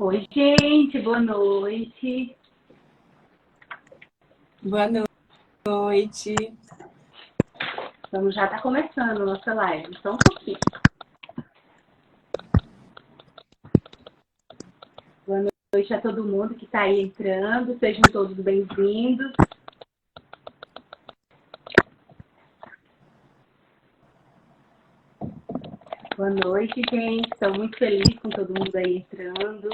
Oi, gente, boa noite. Boa noite. Vamos já tá começando a nossa live, só um pouquinho. Boa noite a todo mundo que está aí entrando, sejam todos bem-vindos. Boa noite, gente. Estou muito feliz com todo mundo aí entrando.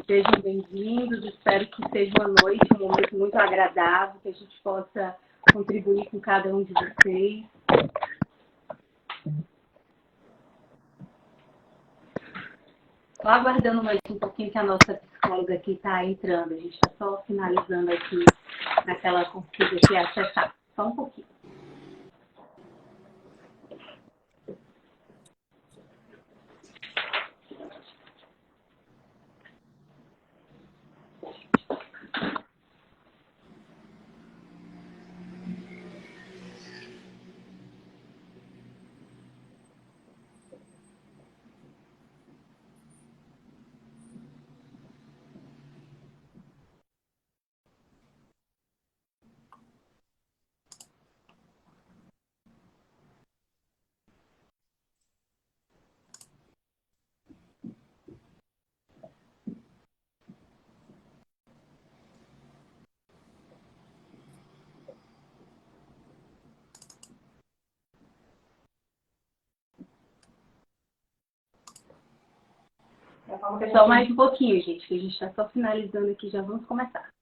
Sejam bem-vindos. Espero que seja uma noite, um momento muito agradável, que a gente possa contribuir com cada um de vocês. Estou aguardando mais um pouquinho que a nossa psicóloga aqui está entrando. A gente está só finalizando aqui naquela consiga que acessar. Só um pouquinho. Só mais um pouquinho, gente, que a gente está só finalizando aqui, já vamos começar.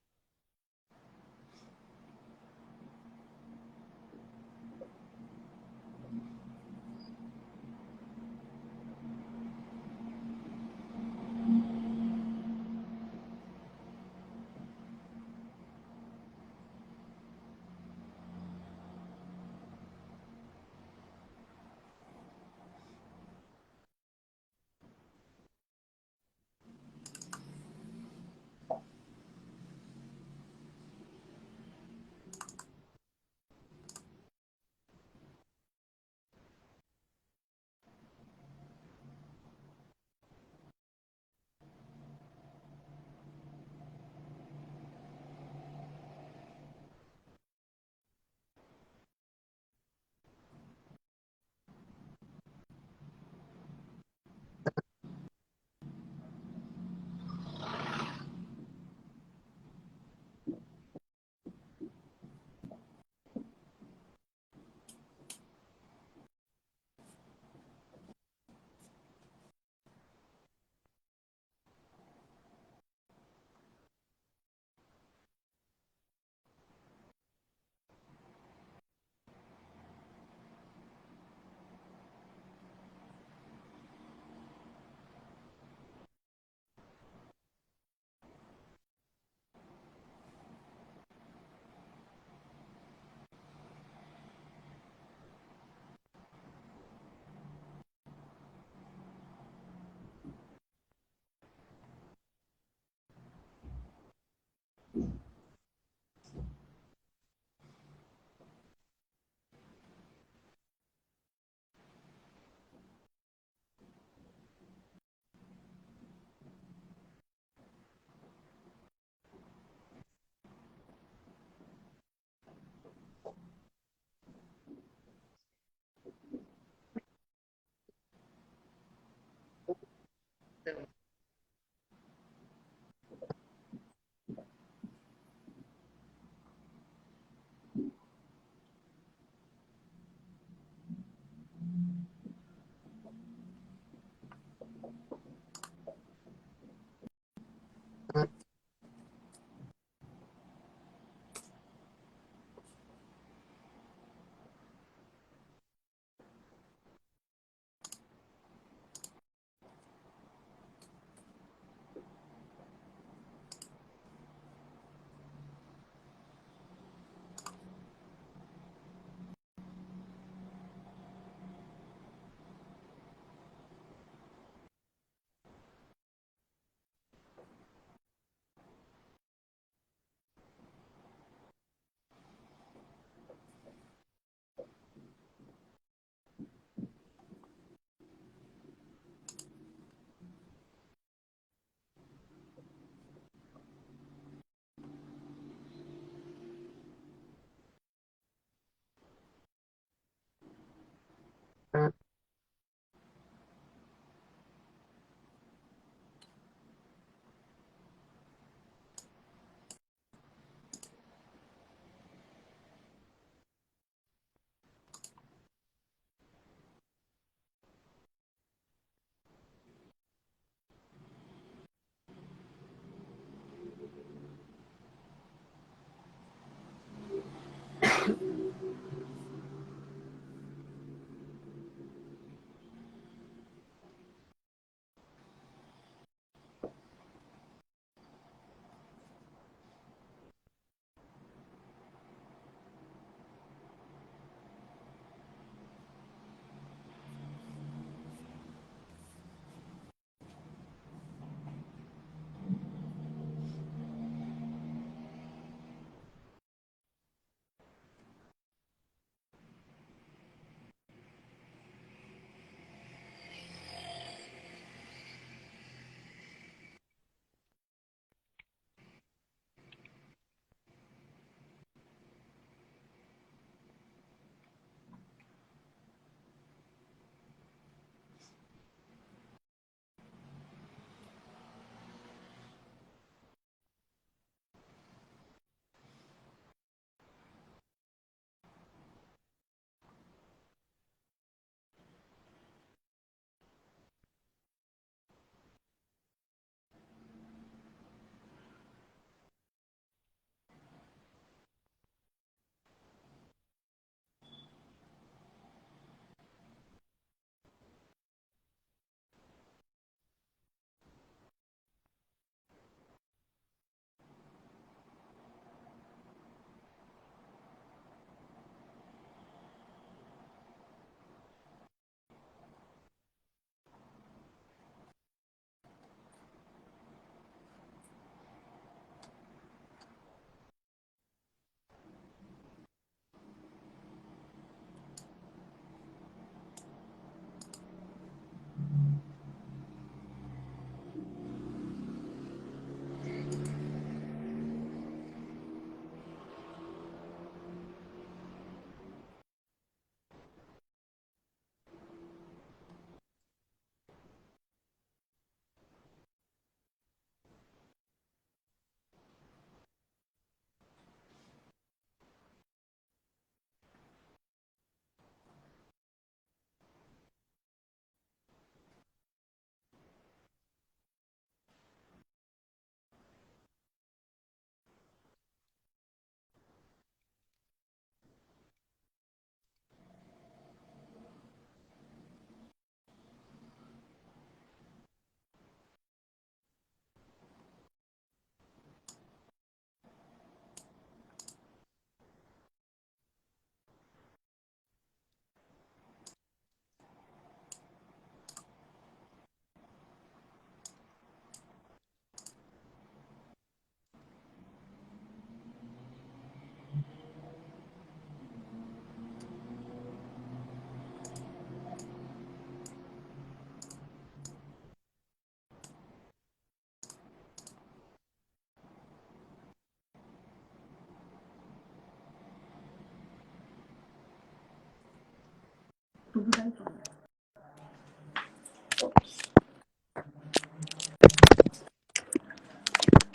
tudo gravando.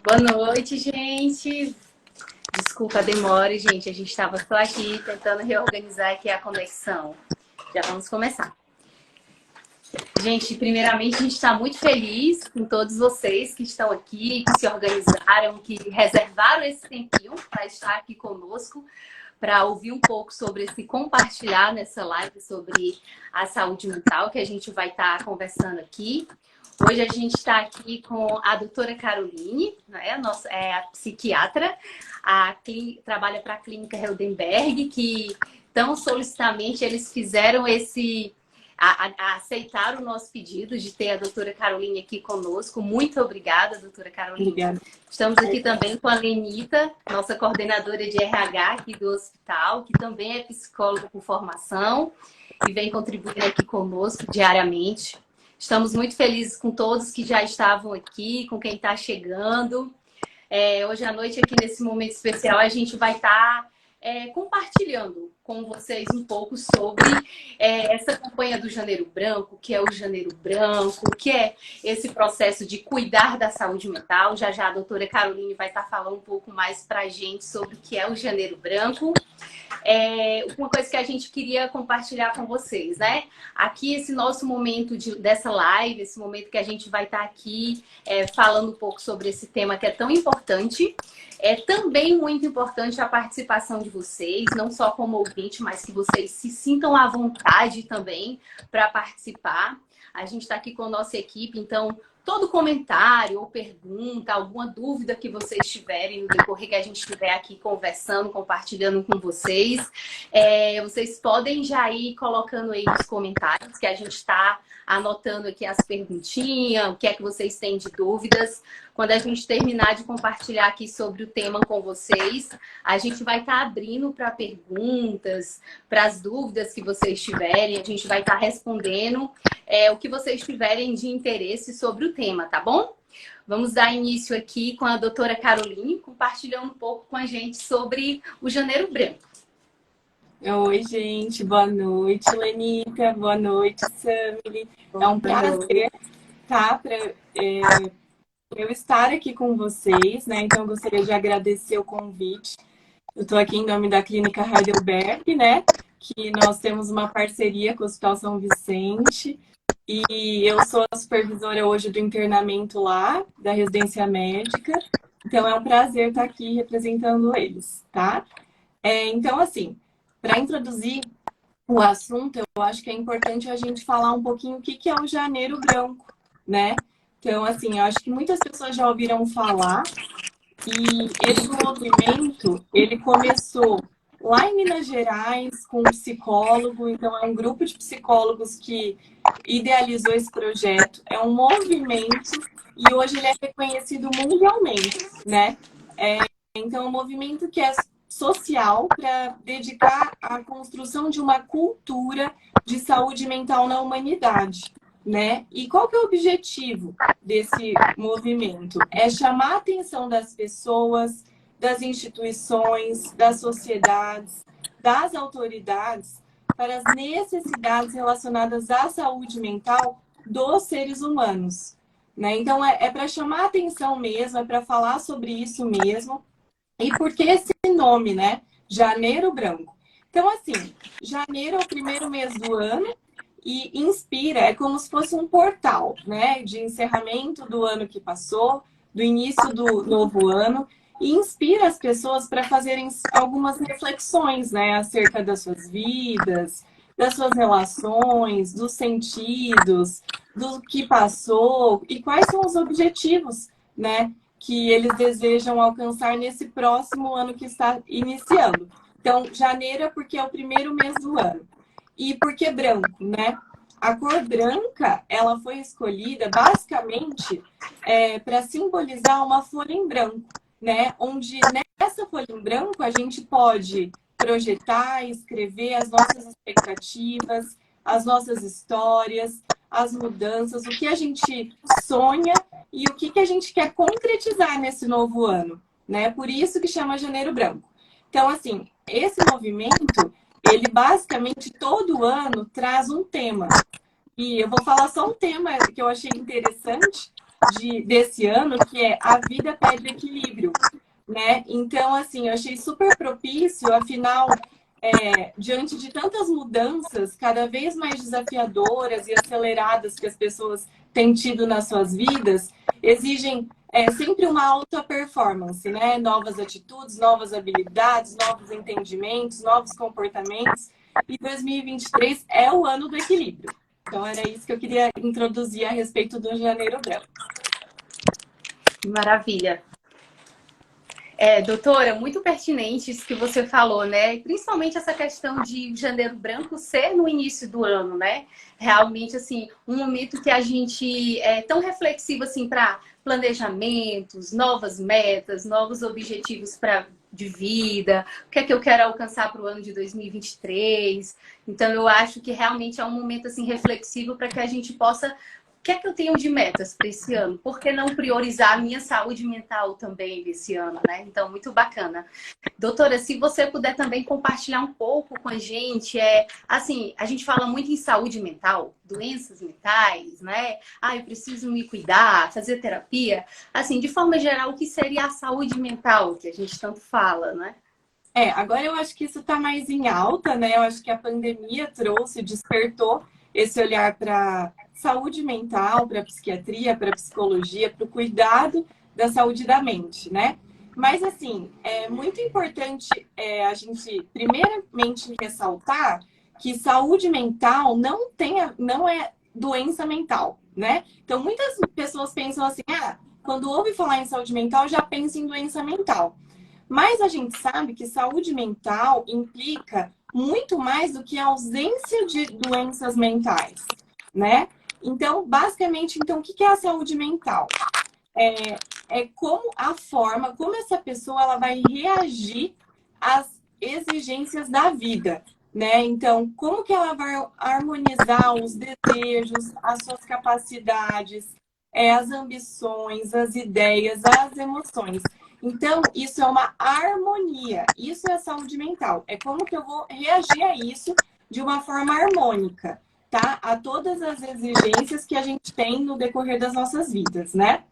Boa noite, gente. Desculpa a demora, gente. A gente estava só aqui tentando reorganizar aqui a conexão. Já vamos começar. Gente, primeiramente, a gente está muito feliz com todos vocês que estão aqui, que se organizaram, que reservaram esse tempinho para estar aqui conosco, para ouvir um pouco sobre esse compartilhar nessa live sobre a saúde mental que a gente vai estar conversando aqui. Hoje a gente está aqui com a doutora Caroline, né? A psiquiatra, trabalha para a Clínica Heldenberg, que tão solicitamente eles fizeram aceitar o nosso pedido de ter a doutora Caroline aqui conosco. Muito obrigada, doutora Caroline. Obrigada. Estamos aqui também com a Lenita, nossa coordenadora de RH aqui do hospital, que também é psicóloga por formação e vem contribuindo aqui conosco diariamente. Estamos muito felizes com todos que já estavam aqui, com quem está chegando. Hoje à noite, aqui nesse momento especial, a gente vai estar compartilhando com vocês um pouco sobre essa campanha do Janeiro Branco, o que é o Janeiro Branco, o que é esse processo de cuidar da saúde mental. Já já a doutora Caroline vai estar falando um pouco mais para a gente sobre o que é o Janeiro Branco. Uma coisa que a gente queria compartilhar com vocês, né? Aqui, esse nosso momento dessa live, esse momento que a gente vai estar aqui falando um pouco sobre esse tema que é tão importante. É também muito importante a participação de vocês, não só como ouvinte, mas que vocês se sintam à vontade também para participar. A gente está aqui com a nossa equipe, então todo comentário ou pergunta, alguma dúvida que vocês tiverem no decorrer que a gente estiver aqui conversando, compartilhando com vocês, vocês podem já ir colocando aí nos comentários, que a gente está anotando aqui as perguntinhas, o que é que vocês têm de dúvidas. Quando a gente terminar de compartilhar aqui sobre o tema com vocês, a gente vai estar abrindo para perguntas, para as dúvidas que vocês tiverem. A gente vai estar respondendo o que vocês tiverem de interesse sobre o tema, tá bom? Vamos dar início aqui com a doutora Caroline, compartilhando um pouco com a gente sobre o Janeiro Branco. Oi, gente. Boa noite, Lenita. Boa noite, Samily. É um prazer, tá? Eu estar aqui com vocês, né? Então, eu gostaria de agradecer o convite. Eu estou aqui em nome da Clínica Heidelberg, né? Que nós temos uma parceria com o Hospital São Vicente. E eu sou a supervisora hoje do internamento lá, da residência médica. Então, é um prazer estar aqui representando eles, tá? Então, assim, para introduzir o assunto, eu acho que é importante a gente falar um pouquinho o que é o Janeiro Branco, né? Então, assim, eu acho que muitas pessoas já ouviram falar e esse movimento, ele começou lá em Minas Gerais com um psicólogo, então é um grupo de psicólogos que idealizou esse projeto, é um movimento e hoje ele é reconhecido mundialmente, né? Então, é um movimento que é social para dedicar à construção de uma cultura de saúde mental na humanidade, né? E qual que é o objetivo desse movimento? É chamar a atenção das pessoas, das instituições, das sociedades, das autoridades para as necessidades relacionadas à saúde mental dos seres humanos, né? Então, é para chamar a atenção mesmo, é para falar sobre isso mesmo. E por que esse nome, né? Janeiro Branco. Então, assim, janeiro é o primeiro mês do ano e inspira, é como se fosse um portal, né? De encerramento do ano que passou, do início do novo ano, e inspira as pessoas para fazerem algumas reflexões, né? Acerca das suas vidas, das suas relações, dos sentidos, do que passou e quais são os objetivos, né? Que eles desejam alcançar nesse próximo ano que está iniciando. Então, janeiro é porque é o primeiro mês do ano. E por que branco, né? A cor branca, ela foi escolhida basicamente para simbolizar uma folha em branco, né? Onde nessa folha em branco a gente pode projetar, escrever as nossas expectativas, as nossas histórias, as mudanças, o que a gente sonha e o que a gente quer concretizar nesse novo ano, né? Por isso que chama Janeiro Branco. Então, assim, esse movimento, ele basicamente todo ano traz um tema. E eu vou falar só um tema que eu achei interessante desse ano, que é a vida pede equilíbrio, né? Então, assim, eu achei super propício, afinal, diante de tantas mudanças cada vez mais desafiadoras e aceleradas que as pessoas têm tido nas suas vidas, exigem sempre uma alta performance, né? Novas atitudes, novas habilidades, novos entendimentos, novos comportamentos. E 2023 é o ano do equilíbrio. Então, era isso que eu queria introduzir a respeito do Janeiro Branco. Maravilha. Doutora, muito pertinente isso que você falou, né? E principalmente essa questão de Janeiro Branco ser no início do ano, né? Realmente, assim, um momento que a gente é tão reflexivo, assim, para planejamentos, novas metas, novos objetivos de vida, o que é que eu quero alcançar para o ano de 2023. Então, eu acho que realmente é um momento, assim, reflexivo para que a gente possa... O que é que eu tenho de metas para esse ano? Por que não priorizar a minha saúde mental também desse ano, né? Então, muito bacana. Doutora, se você puder também compartilhar um pouco com a gente, assim, a gente fala muito em saúde mental, doenças mentais, né? Eu preciso me cuidar, fazer terapia. Assim, de forma geral, o que seria a saúde mental, que a gente tanto fala, né? Agora eu acho que isso está mais em alta, né? Eu acho que a pandemia trouxe, despertou esse olhar para saúde mental, para psiquiatria, para psicologia, para o cuidado da saúde da mente, né? Mas, assim, é muito importante a gente, primeiramente, ressaltar que saúde mental não é doença mental, né? Então, muitas pessoas pensam assim, quando ouve falar em saúde mental, já pensa em doença mental. Mas a gente sabe que saúde mental implica muito mais do que a ausência de doenças mentais, né? Então, basicamente, o que é a saúde mental? Como a forma, como essa pessoa ela vai reagir às exigências da vida, né? Então, como que ela vai harmonizar os desejos, as suas capacidades, as ambições, as ideias, as emoções. Então, isso é uma harmonia. Isso é saúde mental. É como que eu vou reagir a isso de uma forma harmônica, tá? A todas as exigências que a gente tem no decorrer das nossas vidas, né?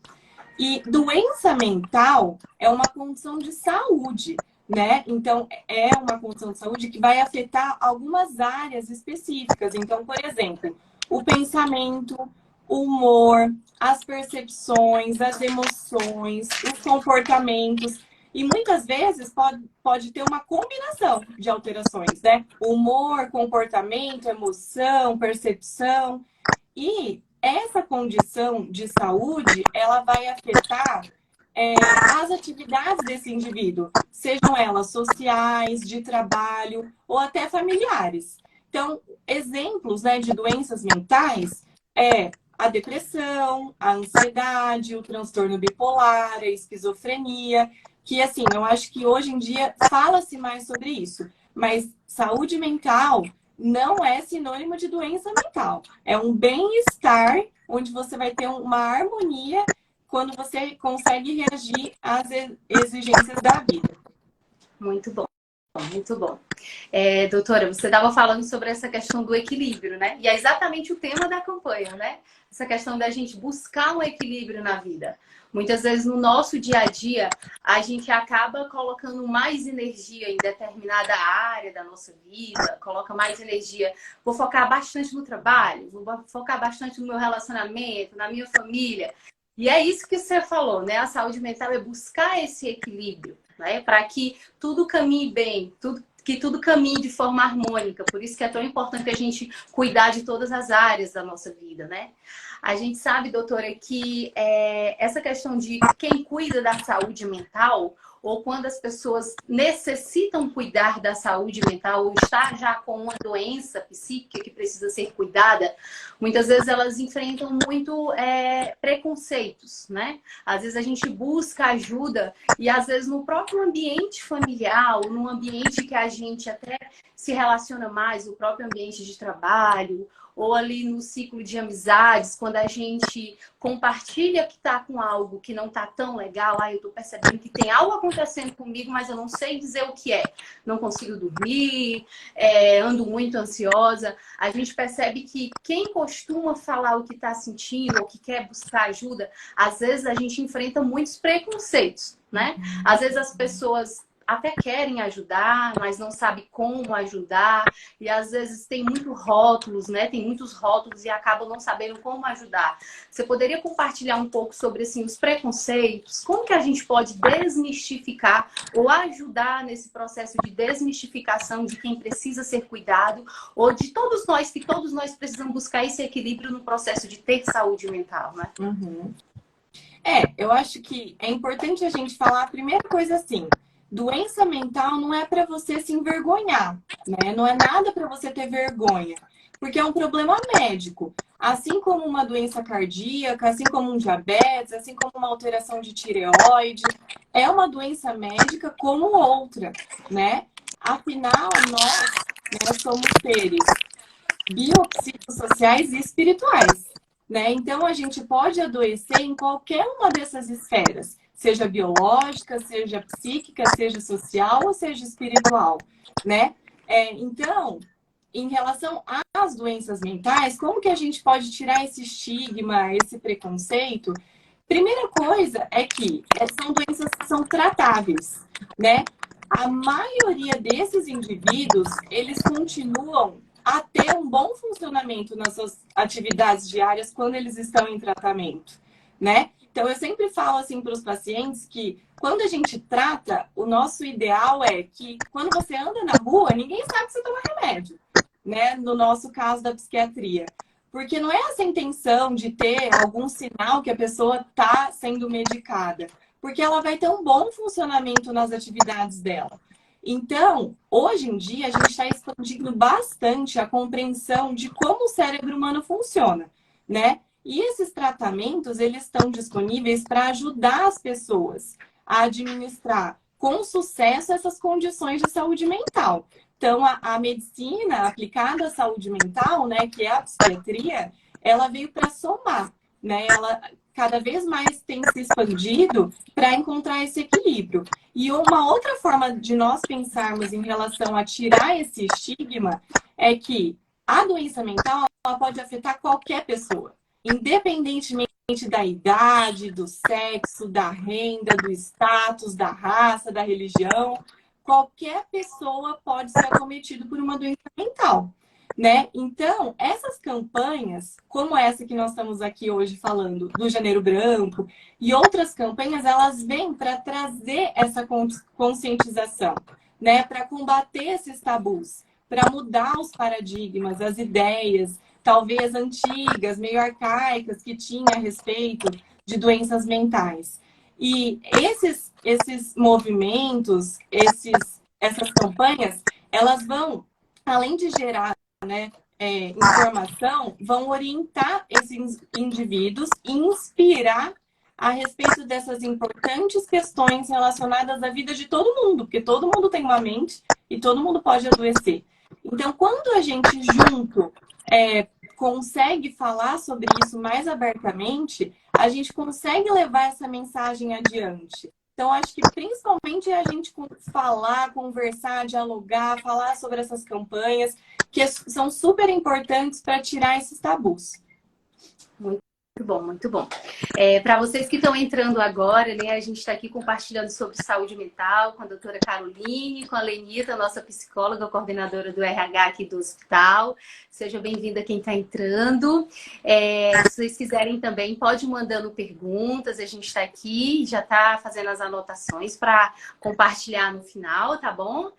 E doença mental é uma condição de saúde, né? Então, é uma condição de saúde que vai afetar algumas áreas específicas. Então, por exemplo, o pensamento, o humor, as percepções, as emoções, os comportamentos. E muitas vezes pode ter uma combinação de alterações, né? Humor, comportamento, emoção, percepção. E essa condição de saúde, ela vai afetar as atividades desse indivíduo, sejam elas sociais, de trabalho ou até familiares. Então, exemplos, né, de doenças mentais é a depressão, a ansiedade, o transtorno bipolar, a esquizofrenia, que assim, eu acho que hoje em dia fala-se mais sobre isso, mas saúde mental não é sinônimo de doença mental. É um bem-estar onde você vai ter uma harmonia quando você consegue reagir às exigências da vida. Muito bom. Muito bom. Doutora, você estava falando sobre essa questão do equilíbrio, né? E é exatamente o tema da campanha, né? Essa questão da gente buscar um equilíbrio na vida. Muitas vezes no nosso dia a dia, a gente acaba colocando mais energia em determinada área da nossa vida, coloca mais energia. Vou focar bastante no trabalho, vou focar bastante no meu relacionamento, na minha família. E é isso que você falou, né? A saúde mental é buscar esse equilíbrio, né? Para que tudo caminhe bem, que tudo caminhe de forma harmônica. Por isso que é tão importante a gente cuidar de todas as áreas da nossa vida, né? A gente sabe, doutora, que essa questão de quem cuida da saúde mental, ou quando as pessoas necessitam cuidar da saúde mental, ou está já com uma doença psíquica que precisa ser cuidada, muitas vezes elas enfrentam muito preconceitos, né? Às vezes a gente busca ajuda e às vezes no próprio ambiente familiar, ou num ambiente que a gente até se relaciona mais, o próprio ambiente de trabalho, ou ali no ciclo de amizades, quando a gente compartilha que está com algo que não está tão legal, eu estou percebendo que tem algo acontecendo acontecendo comigo, mas eu não sei dizer o que é. Não consigo dormir, ando muito ansiosa. A gente percebe que quem costuma falar o que está sentindo ou que quer buscar ajuda, às vezes a gente enfrenta muitos preconceitos, né? Às vezes as pessoas até querem ajudar, mas não sabem como ajudar. E às vezes tem muitos rótulos, né? Tem muitos rótulos e acabam não sabendo como ajudar. Você poderia compartilhar um pouco sobre assim, os preconceitos? Como que a gente pode desmistificar ou ajudar nesse processo de desmistificação de quem precisa ser cuidado ou de todos nós, que todos nós precisamos buscar esse equilíbrio no processo de ter saúde mental, né? Uhum. Eu acho que é importante a gente falar a primeira coisa assim, doença mental não é para você se envergonhar, né? Não é nada para você ter vergonha, porque é um problema médico. Assim como uma doença cardíaca, assim como um diabetes, assim como uma alteração de tireoide, é uma doença médica como outra, né? Afinal, nós somos seres biopsicossociais e espirituais, né? Então, a gente pode adoecer em qualquer uma dessas esferas, seja biológica, seja psíquica, seja social ou seja espiritual, né? Então, em relação às doenças mentais, como que a gente pode tirar esse estigma, esse preconceito? Primeira coisa é que são doenças que são tratáveis, né? A maioria desses indivíduos, eles continuam a ter um bom funcionamento nas suas atividades diárias quando eles estão em tratamento, né? Então, eu sempre falo assim para os pacientes que quando a gente trata, o nosso ideal é que quando você anda na rua, ninguém sabe que você toma remédio, né? No nosso caso da psiquiatria. Porque não é essa intenção de ter algum sinal que a pessoa está sendo medicada, porque ela vai ter um bom funcionamento nas atividades dela. Então, hoje em dia, a gente está expandindo bastante a compreensão de como o cérebro humano funciona, né? E esses tratamentos, eles estão disponíveis para ajudar as pessoas a administrar com sucesso essas condições de saúde mental. Então, a medicina aplicada à saúde mental, né, que é a psiquiatria, ela veio para somar, né? Ela cada vez mais tem se expandido para encontrar esse equilíbrio. E uma outra forma de nós pensarmos em relação a tirar esse estigma é que a doença mental ela pode afetar qualquer pessoa, independentemente da idade, do sexo, da renda, do status, da raça, da religião. Qualquer pessoa pode ser acometida por uma doença mental, né? Então, essas campanhas, como essa que nós estamos aqui hoje falando, do Janeiro Branco, e outras campanhas, elas vêm para trazer essa conscientização, né? Para combater esses tabus, para mudar os paradigmas, as ideias, talvez antigas, meio arcaicas, que tinha a respeito de doenças mentais. E esses movimentos, essas campanhas, elas vão, além de gerar, né, informação, vão orientar esses indivíduos e inspirar a respeito dessas importantes questões relacionadas à vida de todo mundo, porque todo mundo tem uma mente e todo mundo pode adoecer. Então, quando a gente junto consegue falar sobre isso mais abertamente, a gente consegue levar essa mensagem adiante. Então, acho que principalmente é a gente falar, conversar, dialogar, falar sobre essas campanhas, que são super importantes para tirar esses tabus. Muito bom, muito bom. Para vocês que estão entrando agora, né, a gente está aqui compartilhando sobre saúde mental com a doutora Caroline, com a Lenita, nossa psicóloga, coordenadora do RH aqui do hospital. Seja bem-vinda quem está entrando. Se vocês quiserem também, pode ir mandando perguntas. A gente está aqui, já está fazendo as anotações para compartilhar no final, tá bom?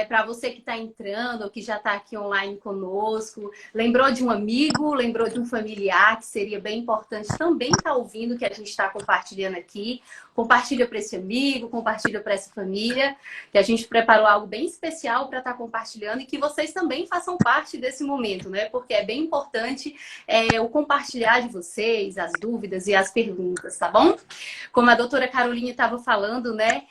Para você que está entrando ou que já está aqui online conosco, lembrou de um amigo, lembrou de um familiar que seria bem importante também estar ouvindo o que a gente está compartilhando aqui. Compartilha para esse amigo, compartilha para essa família, que a gente preparou algo bem especial para estar compartilhando e que vocês também façam parte desse momento, né? Porque é bem importante o compartilhar de vocês, as dúvidas e as perguntas, tá bom? Como a doutora Caroline estava falando, né?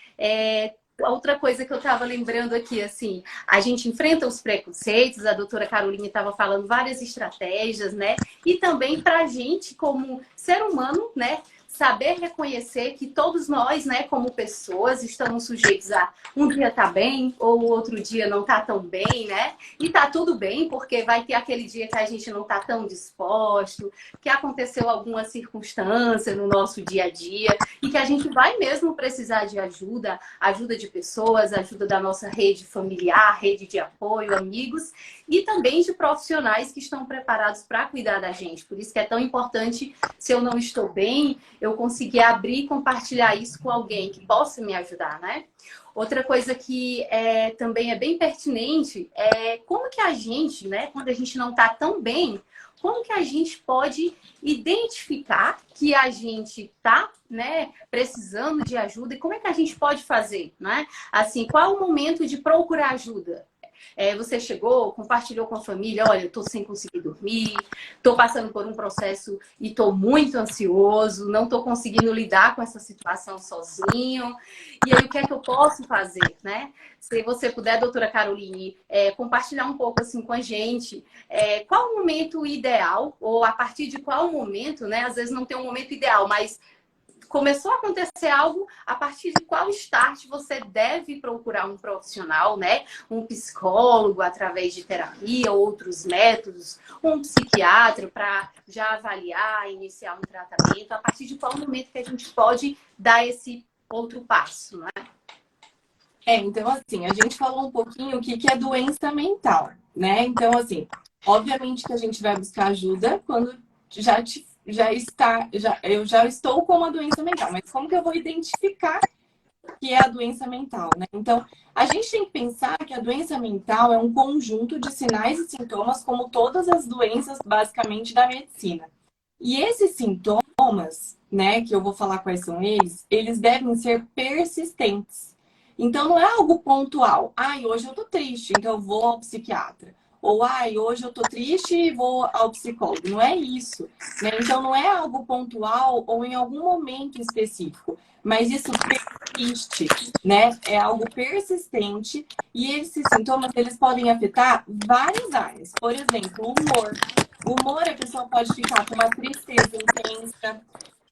Outra coisa que eu estava lembrando aqui, assim, a gente enfrenta os preconceitos, a doutora Caroline estava falando várias estratégias, né? E também para a gente, como ser humano, né? saber reconhecer que todos nós, né, como pessoas, estamos sujeitos a um dia tá bem ou o outro dia não tá tão bem, né? E tá tudo bem, porque vai ter aquele dia que a gente não tá tão disposto, que aconteceu alguma circunstância no nosso dia a dia e que a gente vai mesmo precisar de ajuda, ajuda de pessoas, ajuda da nossa rede familiar, rede de apoio, amigos e também de profissionais que estão preparados para cuidar da gente. Por isso que é tão importante, se eu não estou bem, eu conseguir abrir e compartilhar isso com alguém que possa me ajudar, né? Outra coisa que também é bem pertinente é como que a gente, né, quando a gente não está tão bem, como que a gente pode identificar que a gente está, né, precisando de ajuda e como é que a gente pode fazer, né? Assim, qual é o momento de procurar ajuda? Você chegou, compartilhou com a família, olha, eu tô sem conseguir dormir, tô passando por um processo e tô muito ansioso, não tô conseguindo lidar com essa situação sozinho. E aí, o que é que eu posso fazer, né? Se você puder, doutora Caroline, compartilhar um pouco assim com a gente, qual o momento ideal, ou a partir de qual momento, né? Às vezes não tem um momento ideal, mas começou a acontecer algo, a partir de qual start você deve procurar um profissional, né? Um psicólogo através de terapia, outros métodos, um psiquiatra para já avaliar, iniciar um tratamento, a partir de qual momento que a gente pode dar esse outro passo, né? Então, assim, a gente falou um pouquinho o que é doença mental, né? Então, assim, obviamente que a gente vai buscar ajuda quando eu já estou com uma doença mental, mas como que eu vou identificar que é a doença mental, né? Então, a gente tem que pensar que a doença mental é um conjunto de sinais e sintomas, como todas as doenças, basicamente, da medicina. E esses sintomas, né, que eu vou falar quais são eles devem ser persistentes. Então, não é algo pontual. Ai, hoje eu tô triste, então eu vou ao psiquiatra. Ou, ai, hoje eu tô triste e vou ao psicólogo. Não é isso, né? Então, não é algo pontual ou em algum momento específico. Mas isso persiste, né? É algo persistente. E esses sintomas, eles podem afetar várias áreas. Por exemplo, o humor. O humor, a pessoa pode ficar com uma tristeza intensa,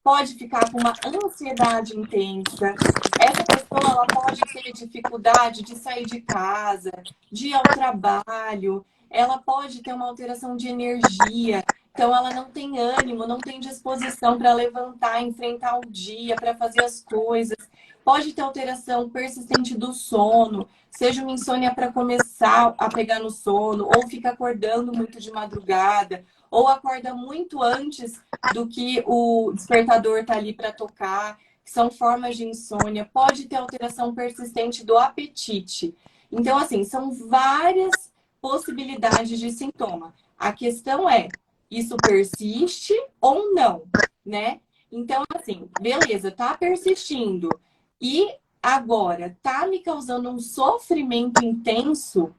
pode ficar com uma ansiedade intensa. Essa pessoa ela pode ter dificuldade de sair de casa, de ir ao trabalho, ela pode ter uma alteração de energia. Então, ela não tem ânimo, não tem disposição para levantar, enfrentar o dia, para fazer as coisas. Pode ter alteração persistente do sono, seja uma insônia para começar a pegar no sono, ou fica acordando muito de madrugada, ou acorda muito antes do que o despertador está ali para tocar, que são formas de insônia. Pode ter alteração persistente do apetite. Então, assim, são várias possibilidades de sintoma. A questão é, isso persiste ou não, né? Então, assim, beleza, tá persistindo. E agora, tá me causando um sofrimento intenso,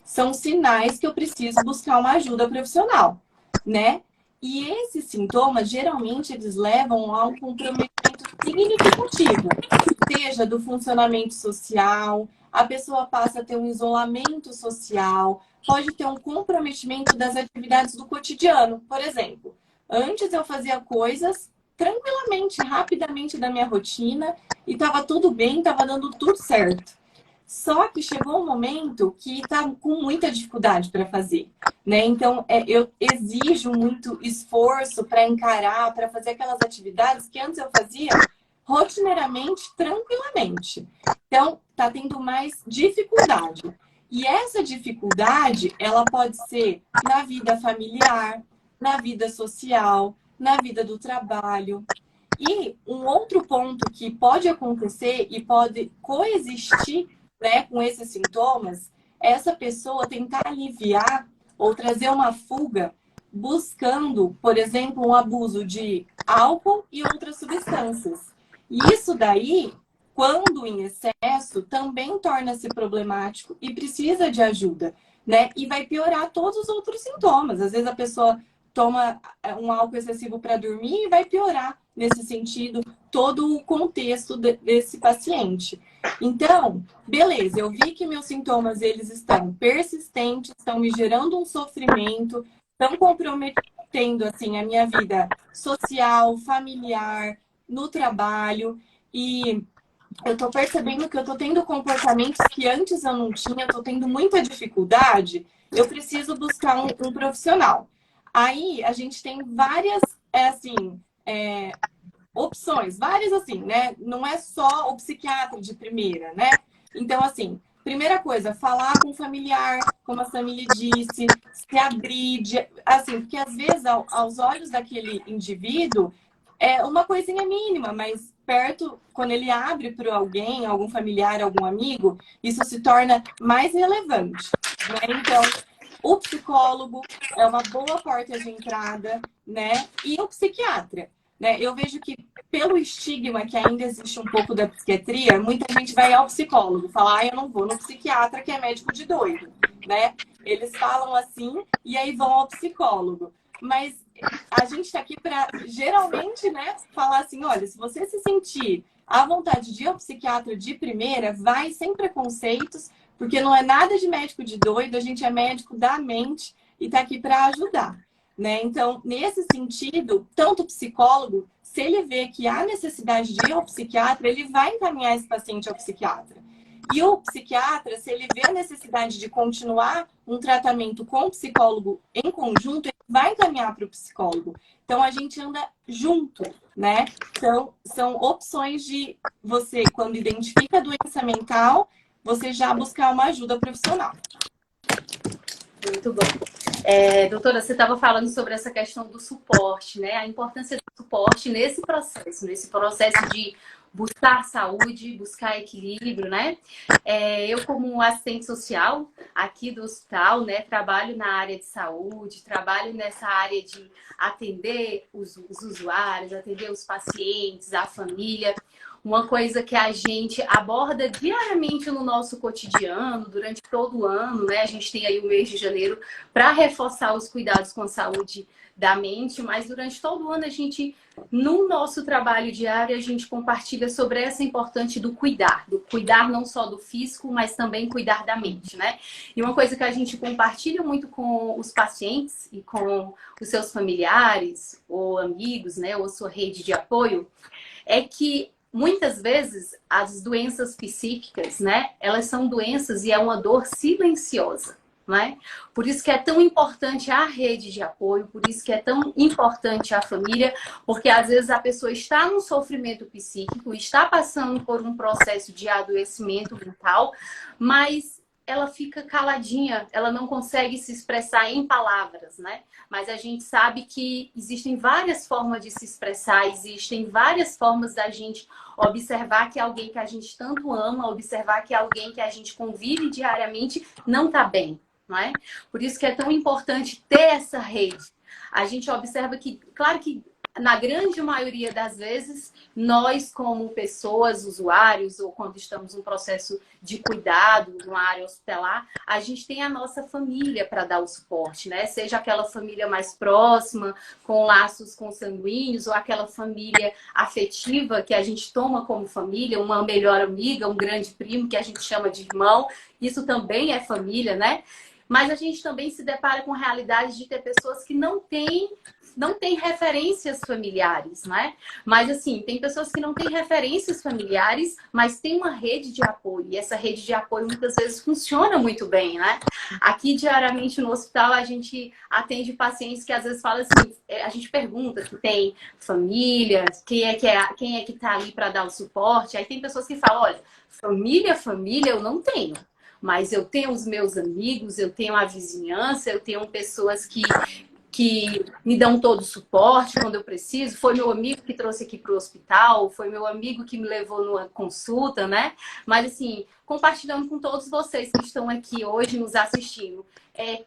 são sinais que eu preciso buscar uma ajuda profissional, né? E esses sintomas, geralmente, eles levam a um comprometimento significativo, seja do funcionamento social, a pessoa passa a ter um isolamento social, pode ter um comprometimento das atividades do cotidiano. Por exemplo, antes eu fazia coisas tranquilamente, rapidamente da minha rotina e estava tudo bem, estava dando tudo certo. Só que chegou um momento que está com muita dificuldade para fazer, né? Então, eu exijo muito esforço para encarar, para fazer aquelas atividades que antes eu fazia rotineiramente, tranquilamente. Então, está tendo mais dificuldade. E essa dificuldade, ela pode ser na vida familiar, na vida social, na vida do trabalho. E um outro ponto que pode acontecer e pode coexistir, né, com esses sintomas, é essa pessoa tentar aliviar ou trazer uma fuga buscando, por exemplo, um abuso de álcool e outras substâncias. E isso daí, quando em excesso, também torna-se problemático e precisa de ajuda, né? E vai piorar todos os outros sintomas. Às vezes a pessoa toma um álcool excessivo para dormir e vai piorar nesse sentido todo o contexto desse paciente. Então, beleza, eu vi que meus sintomas eles estão persistentes, estão me gerando um sofrimento, estão comprometendo assim a minha vida social, familiar, no trabalho. E eu tô percebendo que eu tô tendo comportamentos que antes eu não tinha, eu tô tendo muita dificuldade, eu preciso buscar um profissional. Aí a gente tem várias, opções, várias assim, né? Não é só o psiquiatra de primeira, né? Então, assim, primeira coisa, falar com o familiar, como a Samile disse, se abrir, assim, porque às vezes, aos olhos daquele indivíduo, é uma coisinha mínima, mas perto, quando ele abre para alguém, algum familiar, algum amigo, isso se torna mais relevante, né? Então, o psicólogo é uma boa porta de entrada, né? E o psiquiatra, né? Eu vejo que pelo estigma que ainda existe um pouco da psiquiatria, muita gente vai ao psicólogo, falar, eu não vou no psiquiatra que é médico de doido, né? Eles falam assim e aí vão ao psicólogo. Mas a gente está aqui para, geralmente, né, falar assim, olha, se você se sentir à vontade de ir ao psiquiatra de primeira, vai sem preconceitos, porque não é nada de médico de doido, a gente é médico da mente e está aqui para ajudar, né? Então, nesse sentido, tanto o psicólogo, se ele vê que há necessidade de ir ao psiquiatra, ele vai encaminhar esse paciente ao psiquiatra. E o psiquiatra, se ele vê a necessidade de continuar um tratamento com o psicólogo em conjunto, ele vai encaminhar para o psicólogo. Então, a gente anda junto, né? Então, são opções de você, quando identifica a doença mental, você já buscar uma ajuda profissional. Muito bom. Doutora, você estava falando sobre essa questão do suporte, né? A importância do suporte nesse processo de buscar saúde, buscar equilíbrio, né? Eu, como assistente social aqui do hospital, né, trabalho na área de saúde, trabalho nessa área de atender os usuários, atender os pacientes, a família. Uma coisa que a gente aborda diariamente no nosso cotidiano, durante todo o ano, né? A gente tem aí o mês de janeiro para reforçar os cuidados com a saúde da mente, mas durante todo o ano a gente, no nosso trabalho diário, a gente compartilha sobre essa importância do cuidar não só do físico, mas também cuidar da mente, né? E uma coisa que a gente compartilha muito com os pacientes e com os seus familiares ou amigos, né, ou sua rede de apoio, é que muitas vezes as doenças psíquicas, né, elas são doenças e é uma dor silenciosa, né? Por isso que é tão importante a rede de apoio, por isso que é tão importante a família, porque às vezes a pessoa está num sofrimento psíquico, está passando por um processo de adoecimento mental, mas ela fica caladinha, ela não consegue se expressar em palavras, né? Mas a gente sabe que existem várias formas de se expressar, existem várias formas da gente observar que alguém que a gente tanto ama, observar que alguém que a gente convive diariamente não está bem, não é? Por isso que é tão importante ter essa rede. A gente observa que, claro que na grande maioria das vezes, nós como pessoas, usuários, ou quando estamos num processo de cuidado, numa área hospitalar, a gente tem a nossa família para dar o suporte, né? Seja aquela família mais próxima, com laços consanguíneos, ou aquela família afetiva que a gente toma como família, uma melhor amiga, um grande primo que a gente chama de irmão. Isso também é família, né? Mas a gente também se depara com a realidade de ter pessoas que não têm referências familiares, né? Mas assim, tem pessoas que não têm referências familiares, mas tem uma rede de apoio. E essa rede de apoio muitas vezes funciona muito bem, né? Aqui diariamente no hospital a gente atende pacientes que às vezes falam assim, a gente pergunta se tem família, quem é que tá ali para dar o suporte. Aí tem pessoas que falam, olha, família eu não tenho. Mas eu tenho os meus amigos, eu tenho a vizinhança, eu tenho pessoas que me dão todo o suporte quando eu preciso. Foi meu amigo que trouxe aqui para o hospital, foi meu amigo que me levou numa consulta, né? Mas assim, compartilhando com todos vocês que estão aqui hoje nos assistindo,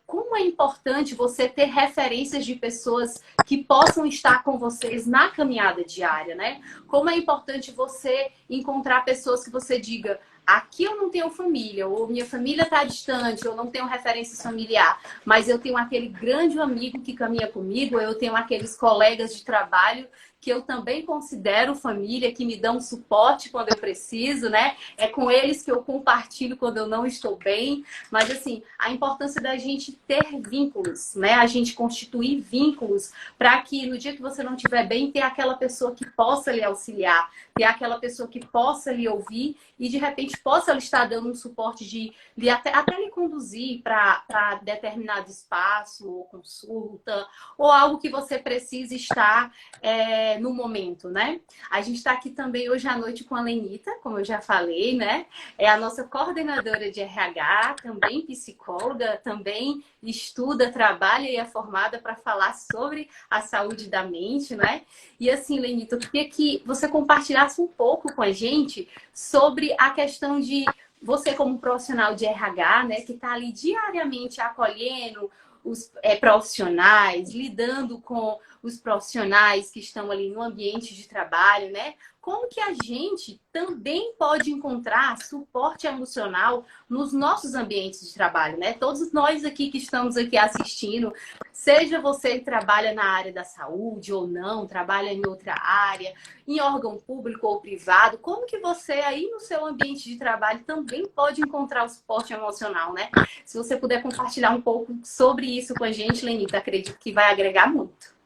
como é importante você ter referências de pessoas que possam estar com vocês na caminhada diária, né? Como é importante você encontrar pessoas que você diga, aqui eu não tenho família, ou minha família está distante, eu não tenho referências familiar, mas eu tenho aquele grande amigo que caminha comigo, eu tenho aqueles colegas de trabalho que eu também considero família, que me dão suporte quando eu preciso, né? É com eles que eu compartilho quando eu não estou bem. Mas, assim, a importância da gente ter vínculos, né? A gente constituir vínculos para que no dia que você não estiver bem, ter aquela pessoa que possa lhe auxiliar, ter aquela pessoa que possa lhe ouvir e, de repente, possa lhe estar dando um suporte de até lhe conduzir para determinado espaço, ou consulta, ou algo que você precise estar no momento, né? A gente está aqui também hoje à noite com a Lenita, como eu já falei, né? É a nossa coordenadora de RH, também psicóloga, também estuda, trabalha e é formada para falar sobre a saúde da mente, né? E assim, Lenita, eu queria que você compartilhasse um pouco com a gente sobre a questão de você como profissional de RH, né, que está ali diariamente acolhendo os profissionais, lidando com os profissionais que estão ali no ambiente de trabalho, né? Como que a gente também pode encontrar suporte emocional nos nossos ambientes de trabalho, né? Todos nós aqui que estamos aqui assistindo, seja você que trabalha na área da saúde ou não, trabalha em outra área, em órgão público ou privado, como que você aí no seu ambiente de trabalho também pode encontrar o suporte emocional, né? Se você puder compartilhar um pouco sobre isso com a gente, Lenita, acredito que vai agregar muito.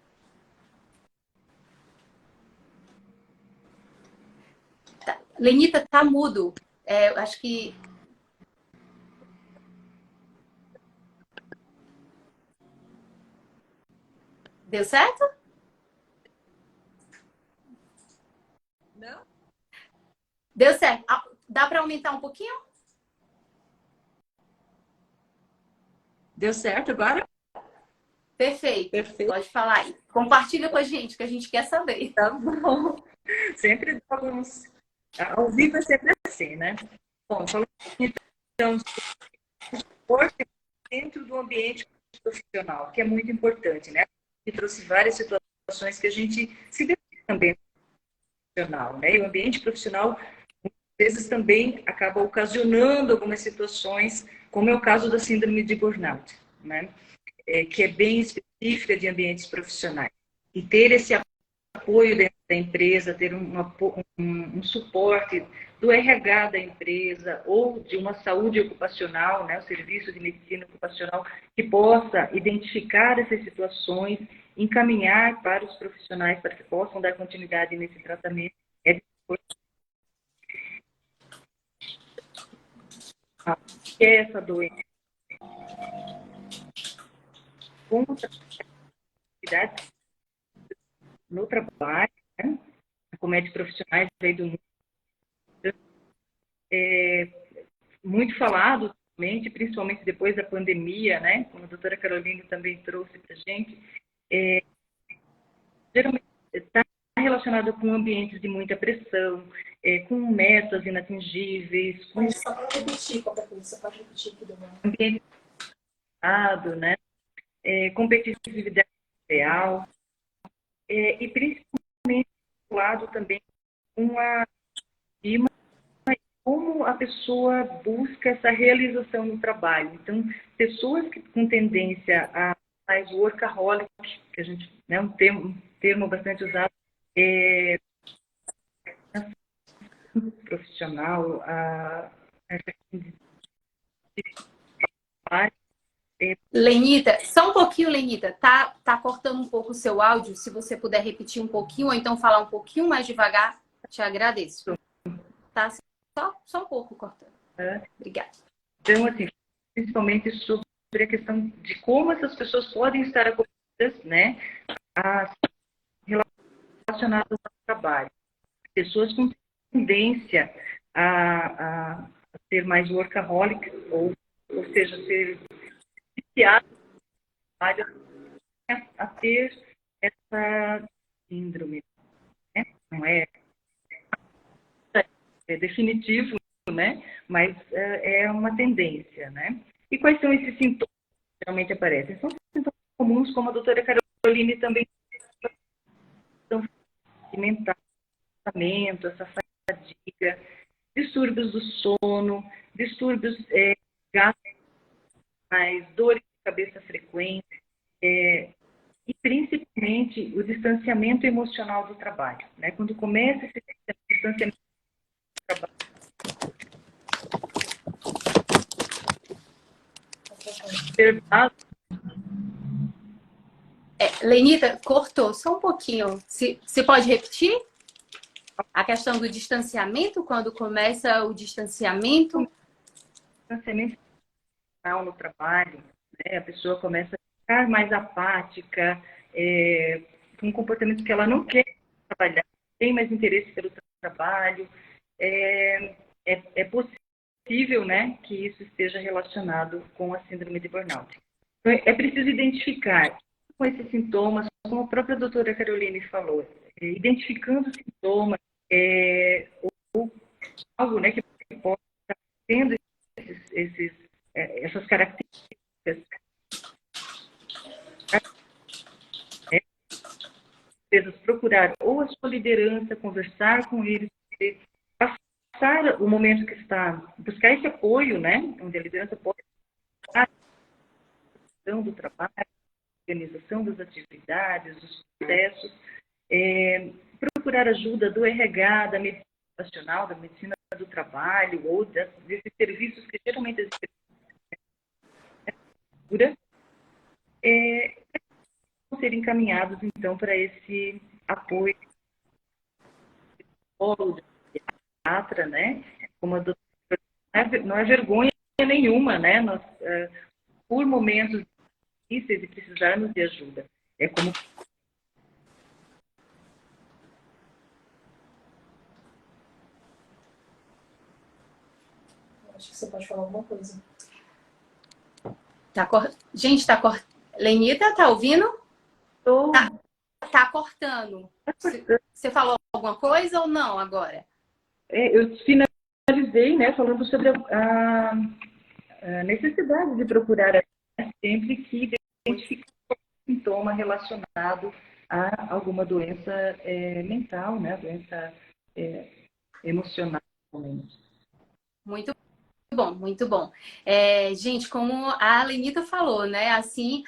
Lenita, tá mudo. Eu acho que... Deu certo? Não? Deu certo. Dá para aumentar um pouquinho? Deu certo agora? Perfeito. Perfeito. Pode falar aí. Compartilha com a gente, que a gente quer saber. Tá bom. Sempre dá alguns... Ao vivo é sempre assim, né? Bom, falando então suporte dentro do ambiente profissional, que é muito importante, né? E trouxe várias situações que a gente se vê também no profissional, né? E o ambiente profissional, às vezes, também acaba ocasionando algumas situações, como é o caso da síndrome de burnout, né? Que é bem específica de ambientes profissionais. E ter esse apoio dentro da empresa, ter um suporte do RH da empresa ou de uma saúde ocupacional, né, o serviço de medicina ocupacional, que possa identificar essas situações, encaminhar para os profissionais para que possam dar continuidade nesse tratamento. É importante. O que é essa doença? Como atividade no trabalho, né? Como profissionais aí do mundo, muito falado, principalmente depois da pandemia, né? Como a doutora Carolina também trouxe para a gente, geralmente está relacionado com ambientes de muita pressão, com metas inatingíveis, com Só para repetir, só para repetir tudo bem. ambiente né? Competitividade real, e principalmente lado também com a como a pessoa busca essa realização no trabalho. Então, pessoas com tendência a mais workaholic, que a gente, né, um termo bastante usado, profissional, Lenita, só um pouquinho, Lenita. Tá cortando um pouco o seu áudio. Se você puder repetir um pouquinho ou então falar um pouquinho mais devagar, te agradeço. Tá só um pouco cortando. Obrigada. Então, assim, principalmente sobre a questão de como essas pessoas podem estar acometidas, né, relacionadas ao trabalho. Pessoas com tendência a ser mais workaholic, ou seja, ser viciadas a ter essa síndrome, né? Não é definitivo, né? Mas é uma tendência, né? E quais são esses sintomas que geralmente aparecem? São sintomas comuns, como a doutora Caroline também mental, essa fadiga, distúrbios do sono, distúrbios gastos, dores de cabeça frequentes, e principalmente o distanciamento emocional do trabalho, né? Quando começa esse distanciamento do trabalho, Lenita, cortou só um pouquinho. Você pode repetir? A questão do distanciamento, quando começa o distanciamento? distanciamento emocional no trabalho, né? A pessoa começa a ficar mais apática, com comportamentos que ela não quer trabalhar, tem mais interesse pelo trabalho. É possível, né, que isso esteja relacionado com a síndrome de burnout. Então, é preciso identificar com esses sintomas, como a própria doutora Caroline falou, identificando os sintomas, ou algo, né, que pode estar tendo essas características, procurar ou a sua liderança, conversar com eles, passar o momento que está, buscar esse apoio, né, onde a liderança pode a organização do trabalho, a organização das atividades, dos processos, procurar ajuda do RH, da medicina ocupacional, da medicina do trabalho, ou desses serviços que geralmente as empresas vão ser encaminhados, então, para esse apoio do psiquiatra, né? Como a doutora, não é vergonha nenhuma, né? Nós, por momentos difíceis e precisarmos de ajuda. É como... Acho que você pode falar alguma coisa. Gente, tá cortando. Lenita, tá ouvindo? Tô... Tá cortando. Você falou alguma coisa ou não agora? Eu finalizei, né, falando sobre a necessidade de procurar sempre que identificar um sintoma relacionado a alguma doença mental, né, doença emocional. Muito bom, muito bom. Gente, como a Lenita falou, né? Assim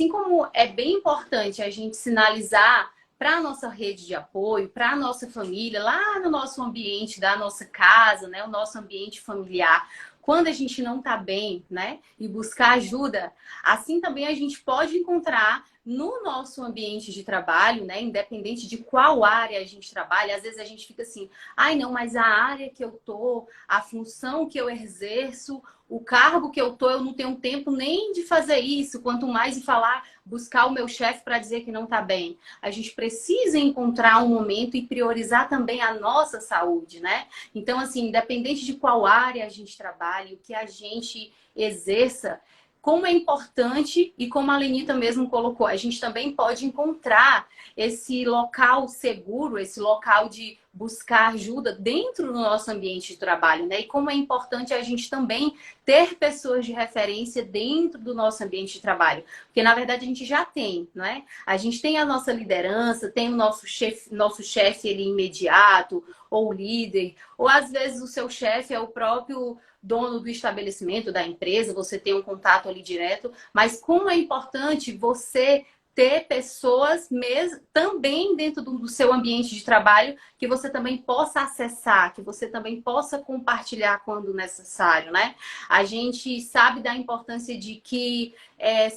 como é bem importante a gente sinalizar para a nossa rede de apoio, para a nossa família, lá no nosso ambiente da nossa casa, né? O nosso ambiente familiar, quando a gente não está bem, né? E buscar ajuda, assim também a gente pode encontrar no nosso ambiente de trabalho, né? Independente de qual área a gente trabalha, às vezes a gente fica assim, ai não, mas a área que eu tô, a função que eu exerço, o cargo que eu tô, eu não tenho tempo nem de fazer isso, quanto mais de falar, buscar o meu chefe para dizer que não tá bem. A gente precisa encontrar um momento e priorizar também a nossa saúde, né? Então, assim, independente de qual área a gente trabalha, o que a gente exerça, como é importante, e como a Lenita mesmo colocou, a gente também pode encontrar esse local seguro, esse local de buscar ajuda dentro do nosso ambiente de trabalho, né? E como é importante a gente também ter pessoas de referência dentro do nosso ambiente de trabalho. Porque, na verdade, a gente já tem, né? A gente tem a nossa liderança, tem o nosso chefe ele imediato, ou líder, ou às vezes o seu chefe é o próprio dono do estabelecimento, da empresa, você tem um contato ali direto, mas como é importante você ter pessoas mesmo, também dentro do seu ambiente de trabalho que você também possa acessar, que você também possa compartilhar quando necessário, né? A gente sabe da importância de que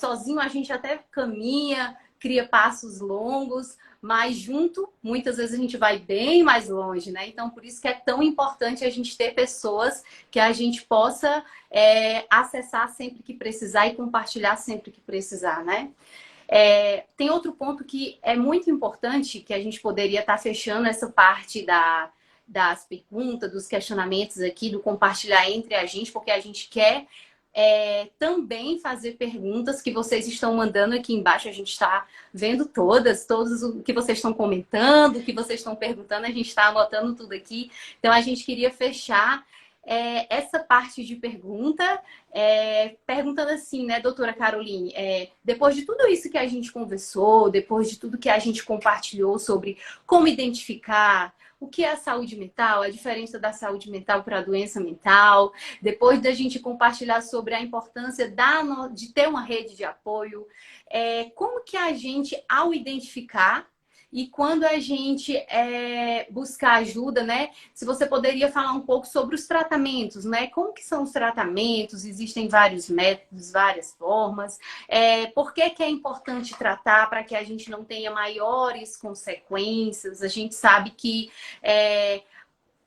sozinho a gente até caminha, cria passos longos, mas junto, muitas vezes a gente vai bem mais longe, né? Então, por isso que é tão importante a gente ter pessoas que a gente possa acessar sempre que precisar e compartilhar sempre que precisar, né? Tem outro ponto que é muito importante, que a gente poderia estar fechando essa parte das perguntas, dos questionamentos aqui, do compartilhar entre a gente, porque a gente quer também fazer perguntas que vocês estão mandando aqui embaixo. A gente está vendo todos o que vocês estão comentando, o que vocês estão perguntando, a gente está anotando tudo aqui. Então, a gente queria fechar essa parte de pergunta, perguntando assim, né, doutora Caroline, depois de tudo isso que a gente conversou, depois de tudo que a gente compartilhou sobre como identificar o que é a saúde mental, a diferença da saúde mental para a doença mental, depois da gente compartilhar sobre a importância de ter uma rede de apoio, como que a gente, ao identificar, e quando a gente buscar ajuda, né? Se você poderia falar um pouco sobre os tratamentos, né? Como que são os tratamentos? Existem vários métodos, várias formas. Por que que é importante tratar para que a gente não tenha maiores consequências? A gente sabe que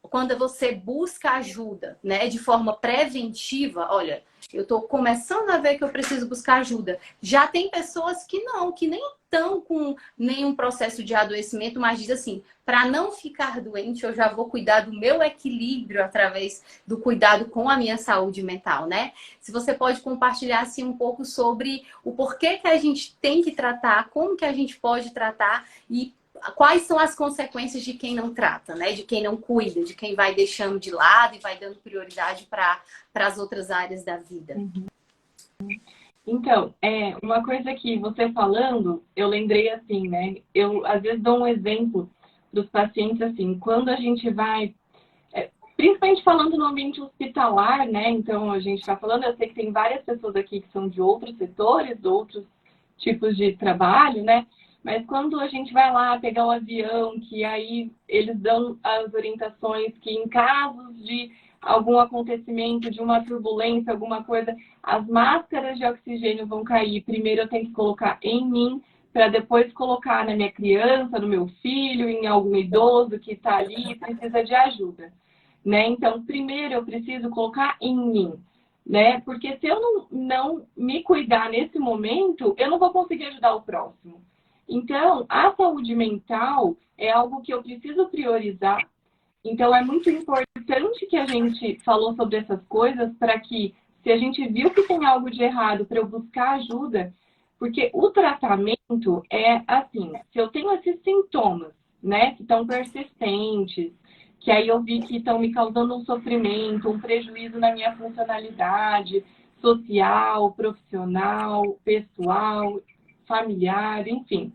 quando você busca ajuda, né, de forma preventiva, olha, eu estou começando a ver que eu preciso buscar ajuda. Já tem pessoas que não, que nem estão com nenhum processo de adoecimento, mas diz assim, para não ficar doente, eu já vou cuidar do meu equilíbrio através do cuidado com a minha saúde mental, né? Se você pode compartilhar assim um pouco sobre o porquê que a gente tem que tratar, como que a gente pode tratar e quais são as consequências de quem não trata, né? De quem não cuida, de quem vai deixando de lado e vai dando prioridade para as outras áreas da vida. Então, uma coisa que você falando, eu lembrei assim, né? Eu, às vezes, dou um exemplo dos pacientes, assim, quando a gente vai, principalmente falando no ambiente hospitalar, né? Então, a gente está falando, eu sei que tem várias pessoas aqui que são de outros setores, outros tipos de trabalho, né? Mas quando a gente vai lá pegar o avião, que aí eles dão as orientações que em casos de algum acontecimento, de uma turbulência, alguma coisa, as máscaras de oxigênio vão cair. Primeiro eu tenho que colocar em mim, para depois colocar na minha criança, no meu filho, em algum idoso que está ali e precisa de ajuda, né? Então, primeiro eu preciso colocar em mim, né? Porque se eu não me cuidar nesse momento, eu não vou conseguir ajudar o próximo. Então, a saúde mental é algo que eu preciso priorizar. Então, é muito importante que a gente falou sobre essas coisas para que, se a gente viu que tem algo de errado, para eu buscar ajuda, porque o tratamento é assim, se eu tenho esses sintomas, né, que estão persistentes, que aí eu vi que estão me causando um sofrimento, um prejuízo na minha funcionalidade social, profissional, pessoal, familiar, enfim.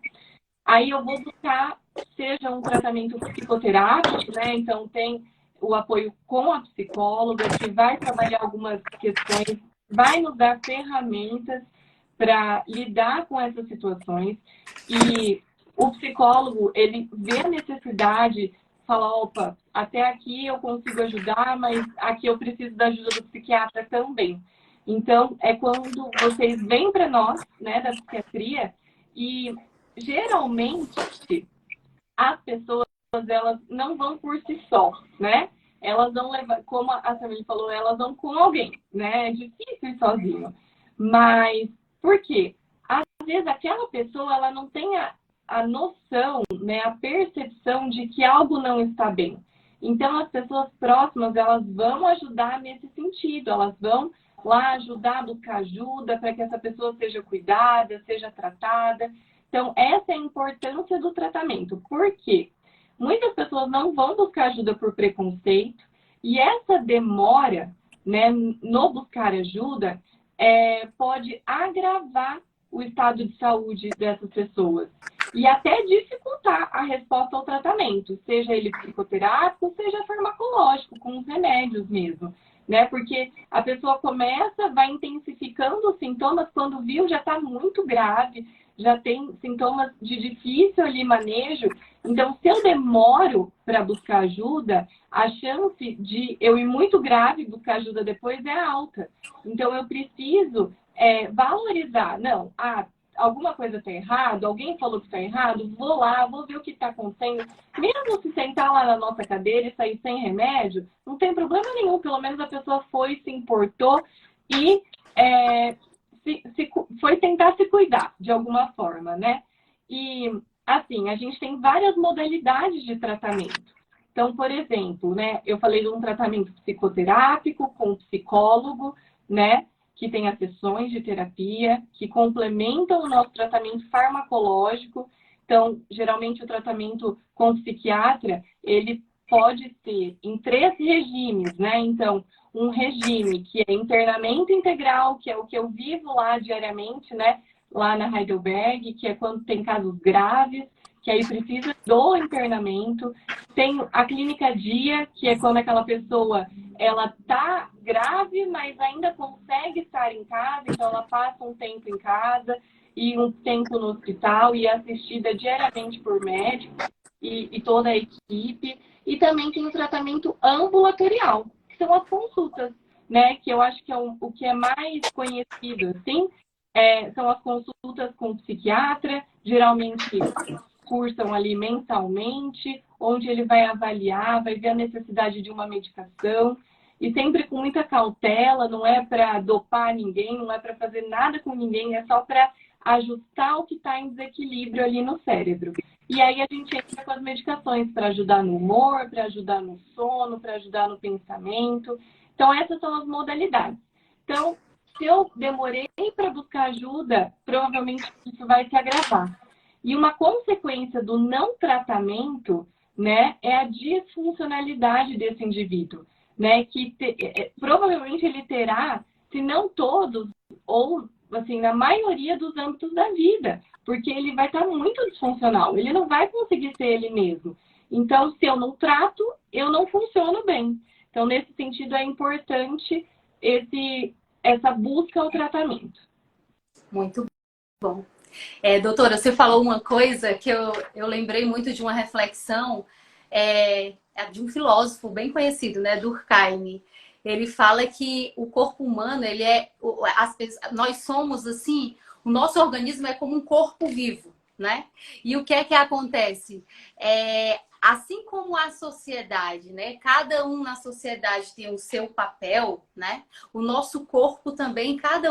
Aí eu vou buscar, seja um tratamento psicoterápico, né? Então tem o apoio com a psicóloga, que vai trabalhar algumas questões, vai nos dar ferramentas para lidar com essas situações. E o psicólogo, ele vê a necessidade, fala, opa, até aqui eu consigo ajudar, mas aqui eu preciso da ajuda do psiquiatra também. Então, é quando vocês vêm para nós, né, da psiquiatria, e geralmente as pessoas, elas não vão por si só, né? Elas vão levar, como a Samile falou, elas vão com alguém, né? É difícil ir sozinho. Mas, por quê? Às vezes aquela pessoa, ela não tem a noção, né, a percepção de que algo não está bem. Então, as pessoas próximas, elas vão ajudar nesse sentido, elas vão lá ajudar, buscar ajuda para que essa pessoa seja cuidada, seja tratada. Então, essa é a importância do tratamento. Por quê? Muitas pessoas não vão buscar ajuda por preconceito e essa demora, né, no buscar ajuda pode agravar o estado de saúde dessas pessoas e até dificultar a resposta ao tratamento, seja ele psicoterápico, seja farmacológico, com os remédios mesmo. Né? Porque a pessoa começa, vai intensificando os sintomas, quando viu já está muito grave, já tem sintomas de difícil ali manejo. Então, se eu demoro para buscar ajuda, a chance de eu ir muito grave e buscar ajuda depois é alta. Então, eu preciso valorizar. Não, alguma coisa está errado, alguém falou que está errado, vou lá, vou ver o que está acontecendo. Mesmo se sentar lá na nossa cadeira e sair sem remédio, não tem problema nenhum, pelo menos a pessoa foi, se importou e foi tentar se cuidar de alguma forma, né? E, assim, a gente tem várias modalidades de tratamento. Então, por exemplo, né, eu falei de um tratamento psicoterápico com psicólogo, né? Que tem as sessões de terapia, que complementam o nosso tratamento farmacológico. Então, geralmente, o tratamento com o psiquiatra, ele pode ser em 3 regimes, né? Então, um regime que é internamento integral, que é o que eu vivo lá diariamente, né? Lá na Heidelberg, que é quando tem casos graves, que aí precisa do internamento. Tem a clínica dia, que é quando aquela pessoa ela tá grave, mas ainda consegue estar em casa, então ela passa um tempo em casa e um tempo no hospital e é assistida diariamente por médicos e toda a equipe. E também tem o tratamento ambulatorial, que são as consultas, né? Que eu acho que é o que é mais conhecido, assim, são as consultas com o psiquiatra, geralmente cursam ali mensalmente, onde ele vai avaliar, vai ver a necessidade de uma medicação, e sempre com muita cautela, não é para dopar ninguém, não é para fazer nada com ninguém, é só para ajustar o que está em desequilíbrio ali no cérebro. E aí a gente entra com as medicações para ajudar no humor, para ajudar no sono, para ajudar no pensamento. Então, essas são as modalidades. Então, se eu demorei para buscar ajuda, provavelmente isso vai se agravar. E uma consequência do não tratamento, né, é a disfuncionalidade desse indivíduo, né, que provavelmente ele terá, se não todos, ou assim, na maioria dos âmbitos da vida, porque ele vai estar muito disfuncional, ele não vai conseguir ser ele mesmo. Então, se eu não trato, eu não funciono bem. Então, nesse sentido, é importante essa busca ao tratamento. Muito bom. Doutora, você falou uma coisa que eu lembrei muito de uma reflexão de um filósofo bem conhecido, né, Durkheim. Ele fala que o corpo humano, nós somos assim, o nosso organismo é como um corpo vivo, né? E o que é que acontece? Assim como a sociedade, né? Cada um na sociedade tem o seu papel, né? O nosso corpo também, cada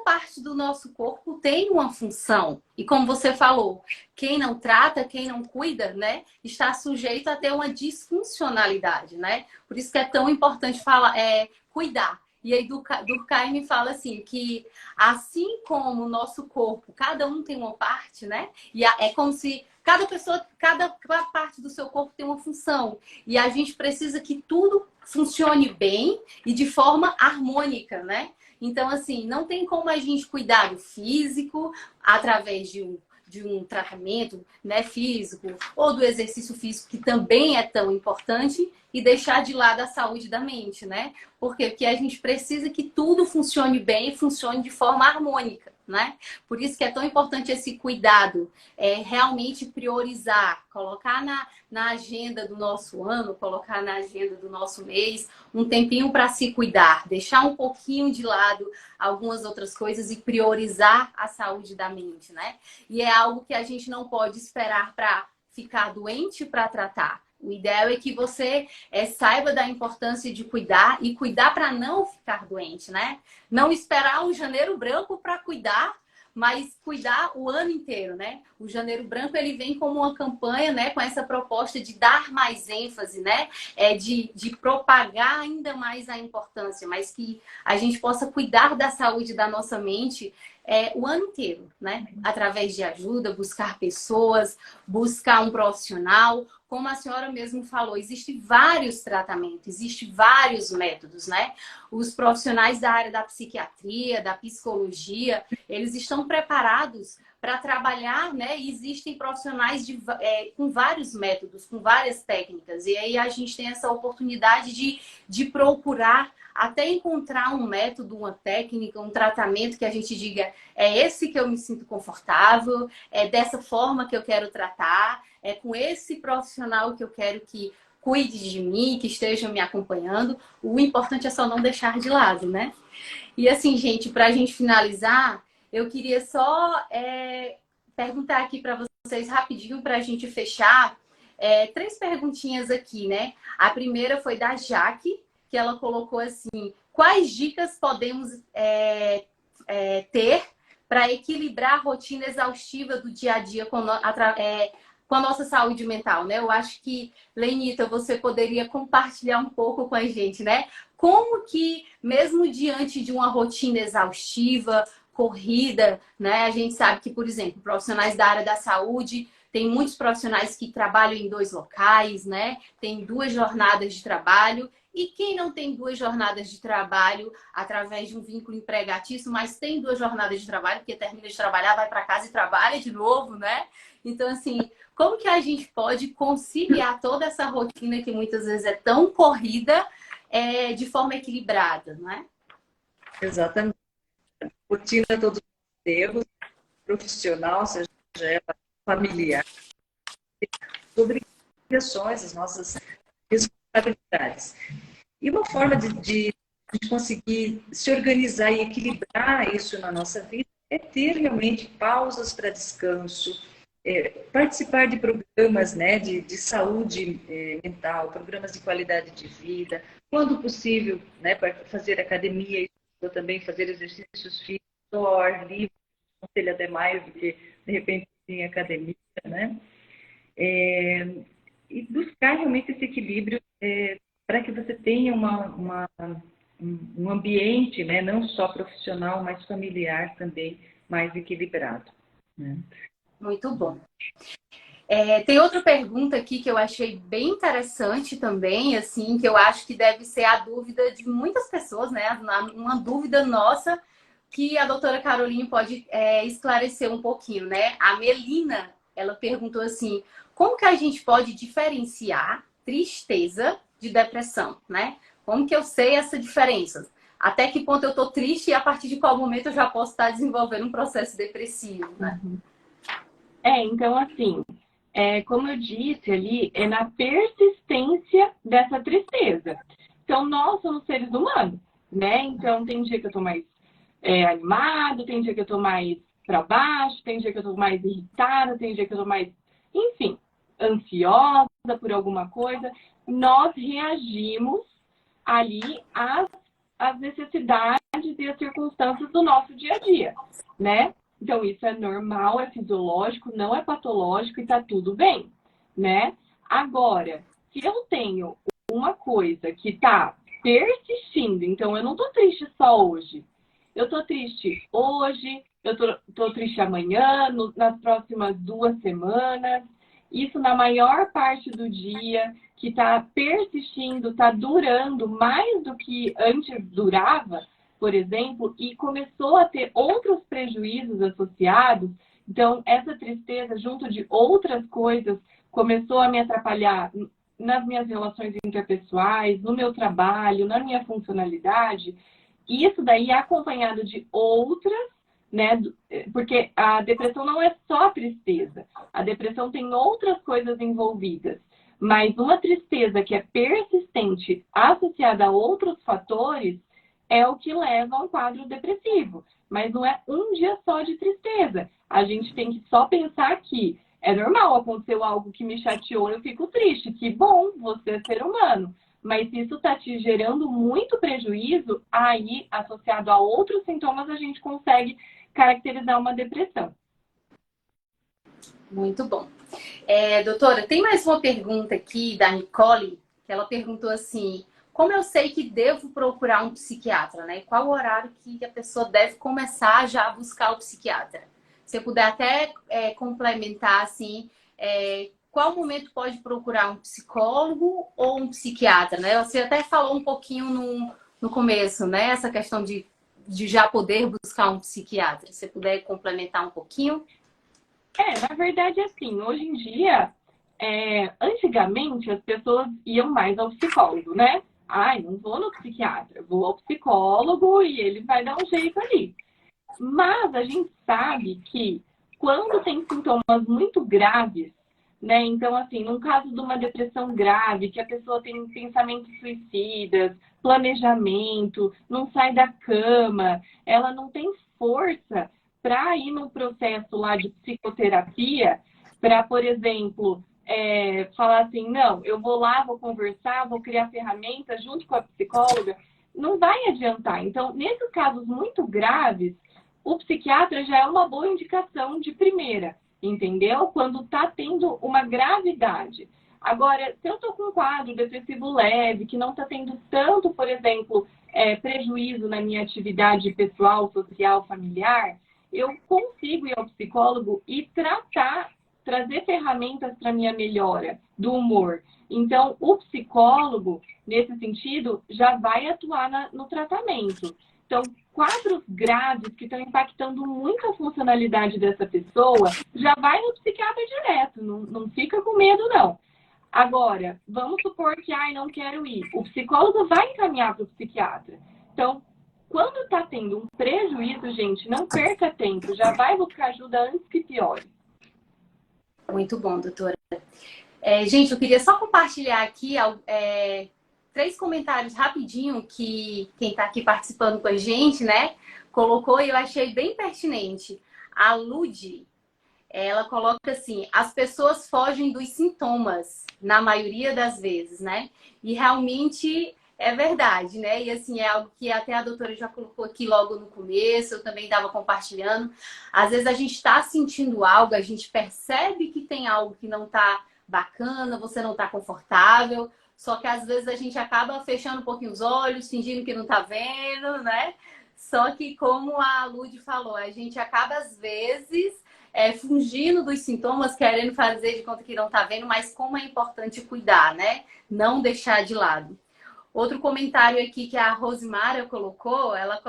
parte do nosso corpo tem uma função. E como você falou, quem não trata, quem não cuida, né? Está sujeito a ter uma disfuncionalidade, né? Por isso que é tão importante cuidar. E aí Durkheim fala assim, que assim como o nosso corpo, cada um tem uma parte, né? E é como se cada parte do seu corpo tem uma função. E a gente precisa que tudo funcione bem e de forma harmônica, né? Então, assim, não tem como a gente cuidar do físico através de um tratamento, né, físico ou do exercício físico, que também é tão importante, e deixar de lado a saúde da mente, né? Por quê? Porque a gente precisa que tudo funcione bem e funcione de forma harmônica, né? Por isso que é tão importante esse cuidado, realmente priorizar, colocar na agenda do nosso ano, colocar na agenda do nosso mês, um tempinho para se cuidar, deixar um pouquinho de lado algumas outras coisas e priorizar a saúde da mente, né? E é algo que a gente não pode esperar para ficar doente para tratar. O ideal é que você saiba da importância de cuidar e cuidar para não ficar doente, né? Não esperar um janeiro branco para cuidar, mas cuidar o ano inteiro, né? O Janeiro Branco, ele vem como uma campanha, né? Com essa proposta de dar mais ênfase, né? De propagar ainda mais a importância, mas que a gente possa cuidar da saúde da nossa mente o ano inteiro, né? Através de ajuda, buscar pessoas, buscar um profissional. Como a senhora mesmo falou, existem vários tratamentos, existem vários métodos, né? Os profissionais da área da psiquiatria, da psicologia, eles estão preparados para trabalhar, né? E existem profissionais com vários métodos, com várias técnicas. E aí a gente tem essa oportunidade de procurar até encontrar um método, uma técnica, um tratamento que a gente diga, é esse que eu me sinto confortável, é dessa forma que eu quero tratar, é com esse profissional que eu quero que cuide de mim, que esteja me acompanhando. O importante é só não deixar de lado, né? E assim, gente, para a gente finalizar, eu queria só perguntar aqui para vocês rapidinho, para a gente fechar, 3 perguntinhas aqui, né? A primeira foi da Jaque, que ela colocou assim: quais dicas podemos ter para equilibrar a rotina exaustiva do dia a dia com a nossa saúde mental, né? Eu acho que, Lenita, você poderia compartilhar um pouco com a gente, né? Como que, mesmo diante de uma rotina exaustiva, corrida, né? A gente sabe que, por exemplo, profissionais da área da saúde Tem muitos profissionais que trabalham em 2 locais, né? Tem 2 jornadas de trabalho. E quem não tem 2 jornadas de trabalho através de um vínculo empregatício, mas tem 2 jornadas de trabalho, porque termina de trabalhar, vai para casa e trabalha de novo, né? Então, assim, como que a gente pode conciliar toda essa rotina que muitas vezes é tão corrida de forma equilibrada, não é? Exatamente. Rotina todos os erros, profissional, seja ela familiar, as obrigações, as nossas responsabilidades. E uma forma de conseguir se organizar e equilibrar isso na nossa vida é ter realmente pausas para descanso, participar de programas, né, de saúde mental, programas de qualidade de vida, quando possível, né, para fazer academia, ou também fazer exercícios físicos ao ar livre, aconselho até mais do que, de repente, em academia, né? E buscar realmente esse equilíbrio para que você tenha um ambiente, né, não só profissional, mas familiar também mais equilibrado, né? Muito bom. Tem outra pergunta aqui que eu achei bem interessante também, assim, que eu acho que deve ser a dúvida de muitas pessoas, né? Uma dúvida nossa que a doutora Caroline pode esclarecer um pouquinho, né? A Melina, ela perguntou assim, como que a gente pode diferenciar tristeza de depressão, né? Como que eu sei essa diferença? Até que ponto eu tô triste e a partir de qual momento eu já posso estar desenvolvendo um processo depressivo, né? Então, assim, como eu disse ali, é na persistência dessa tristeza. Então, nós somos seres humanos, né? Então, tem dia que eu tô mais animado, tem dia que eu tô mais para baixo, tem dia que eu tô mais irritada, tem dia que eu tô mais, enfim, ansiosa por alguma coisa. Nós reagimos ali às necessidades e às circunstâncias do nosso dia a dia, né? Então, isso é normal, é fisiológico, não é patológico e tá tudo bem, né? Agora, se eu tenho uma coisa que tá persistindo, então eu não tô triste só hoje. Eu tô triste hoje, eu tô triste amanhã, nas próximas 2 semanas. Isso na maior parte do dia, que tá persistindo, tá durando mais do que antes durava, por exemplo, e começou a ter outros prejuízos associados. Então, essa tristeza, junto de outras coisas, começou a me atrapalhar nas minhas relações interpessoais, no meu trabalho, na minha funcionalidade. E isso daí é acompanhado de outras, né? Porque a depressão não é só tristeza. A depressão tem outras coisas envolvidas. Mas uma tristeza que é persistente, associada a outros fatores, é o que leva a um quadro depressivo. Mas não é um dia só de tristeza. A gente tem que só pensar que é normal, aconteceu algo que me chateou, eu fico triste. Que bom, você é ser humano. Mas se isso está te gerando muito prejuízo, aí, associado a outros sintomas, a gente consegue caracterizar uma depressão. Muito bom. Doutora, tem mais uma pergunta aqui da Nicole, que ela perguntou assim, como eu sei que devo procurar um psiquiatra, né? Qual o horário que a pessoa deve começar já a buscar o psiquiatra? Se eu puder até complementar, assim, qual momento pode procurar um psicólogo ou um psiquiatra, né? Você até falou um pouquinho no começo, né? Essa questão de já poder buscar um psiquiatra. Se você puder complementar um pouquinho. Na verdade, assim, hoje em dia, antigamente as pessoas iam mais ao psicólogo, né? Ai, não vou no psiquiatra, vou ao psicólogo e ele vai dar um jeito ali. Mas a gente sabe que quando tem sintomas muito graves, né? Então, assim, num caso de uma depressão grave, que a pessoa tem pensamentos suicidas, planejamento, não sai da cama, ela não tem força para ir no processo lá de psicoterapia, para, por exemplo, falar assim, não, eu vou lá, vou conversar, vou criar ferramentas junto com a psicóloga, não vai adiantar. Então, nesses casos muito graves, o psiquiatra já é uma boa indicação de primeira, entendeu? Quando está tendo uma gravidade. Agora, se eu estou com um quadro depressivo leve, que não está tendo tanto, por exemplo, prejuízo na minha atividade pessoal, social, familiar, eu consigo ir ao psicólogo e tratar trazer ferramentas para minha melhora do humor. Então, o psicólogo, nesse sentido, já vai atuar no tratamento. Então, 4 grades que estão impactando muito a funcionalidade dessa pessoa, já vai no psiquiatra direto, não fica com medo, não. Agora, vamos supor que, não quero ir. O psicólogo vai encaminhar para o psiquiatra. Então, quando está tendo um prejuízo, gente, não perca tempo, já vai buscar ajuda antes que piore. Muito bom, doutora. Gente, eu queria só compartilhar aqui 3 comentários rapidinho que quem está aqui participando com a gente, né, colocou e eu achei bem pertinente. A Ludi, ela coloca assim, as pessoas fogem dos sintomas, na maioria das vezes, né? E realmente é verdade, né? E assim, é algo que até a doutora já colocou aqui logo no começo, eu também estava compartilhando. Às vezes a gente está sentindo algo, a gente percebe que tem algo que não está bacana, você não está confortável, só que às vezes a gente acaba fechando um pouquinho os olhos, fingindo que não está vendo, né? Só que como a Lud falou, a gente acaba às vezes fugindo dos sintomas, querendo fazer de conta que não está vendo, mas como é importante cuidar, né? Não deixar de lado. Outro comentário aqui que a Rosimara colocou, ela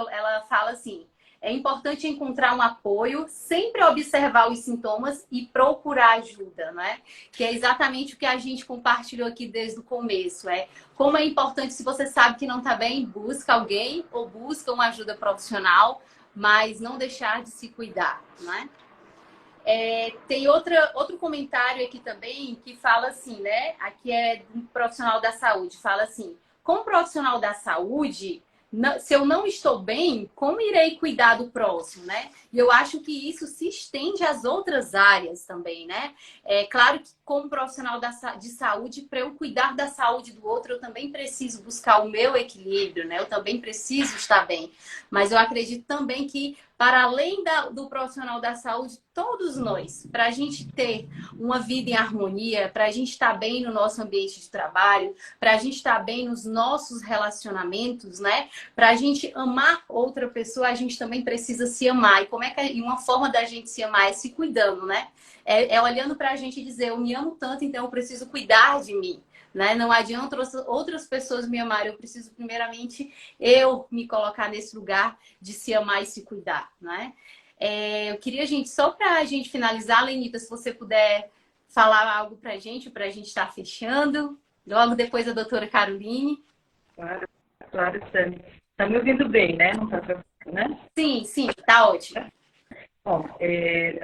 fala assim, é importante encontrar um apoio, sempre observar os sintomas e procurar ajuda, né? Que é exatamente o que a gente compartilhou aqui desde o começo. Como é importante, se você sabe que não está bem, busca alguém ou busca uma ajuda profissional, mas não deixar de se cuidar, né? Tem outro comentário aqui também que fala assim, né? Aqui é um profissional da saúde, fala assim, como profissional da saúde, se eu não estou bem, como irei cuidar do próximo, né? E eu acho que isso se estende às outras áreas também, né? É claro que como profissional de saúde, para eu cuidar da saúde do outro, eu também preciso buscar o meu equilíbrio, né? Eu também preciso estar bem. Mas eu acredito também que, para além do profissional da saúde, todos nós, para a gente ter uma vida em harmonia, para a gente estar bem no nosso ambiente de trabalho, para a gente estar bem nos nossos relacionamentos, né? Para a gente amar outra pessoa, a gente também precisa se amar. E uma forma da gente se amar é se cuidando, né? Olhando para a gente e dizer, eu me amo tanto, então eu preciso cuidar de mim. Né? Não adianta outras pessoas me amarem, eu preciso primeiramente eu me colocar nesse lugar de se amar e se cuidar, né? Eu queria, gente, só para a gente finalizar, Lenita, se você puder falar algo para a gente estar fechando, logo depois a doutora Caroline. Claro, Sami. Tá me ouvindo bem, né? Não tá travando, né? Sim, tá ótimo. Bom,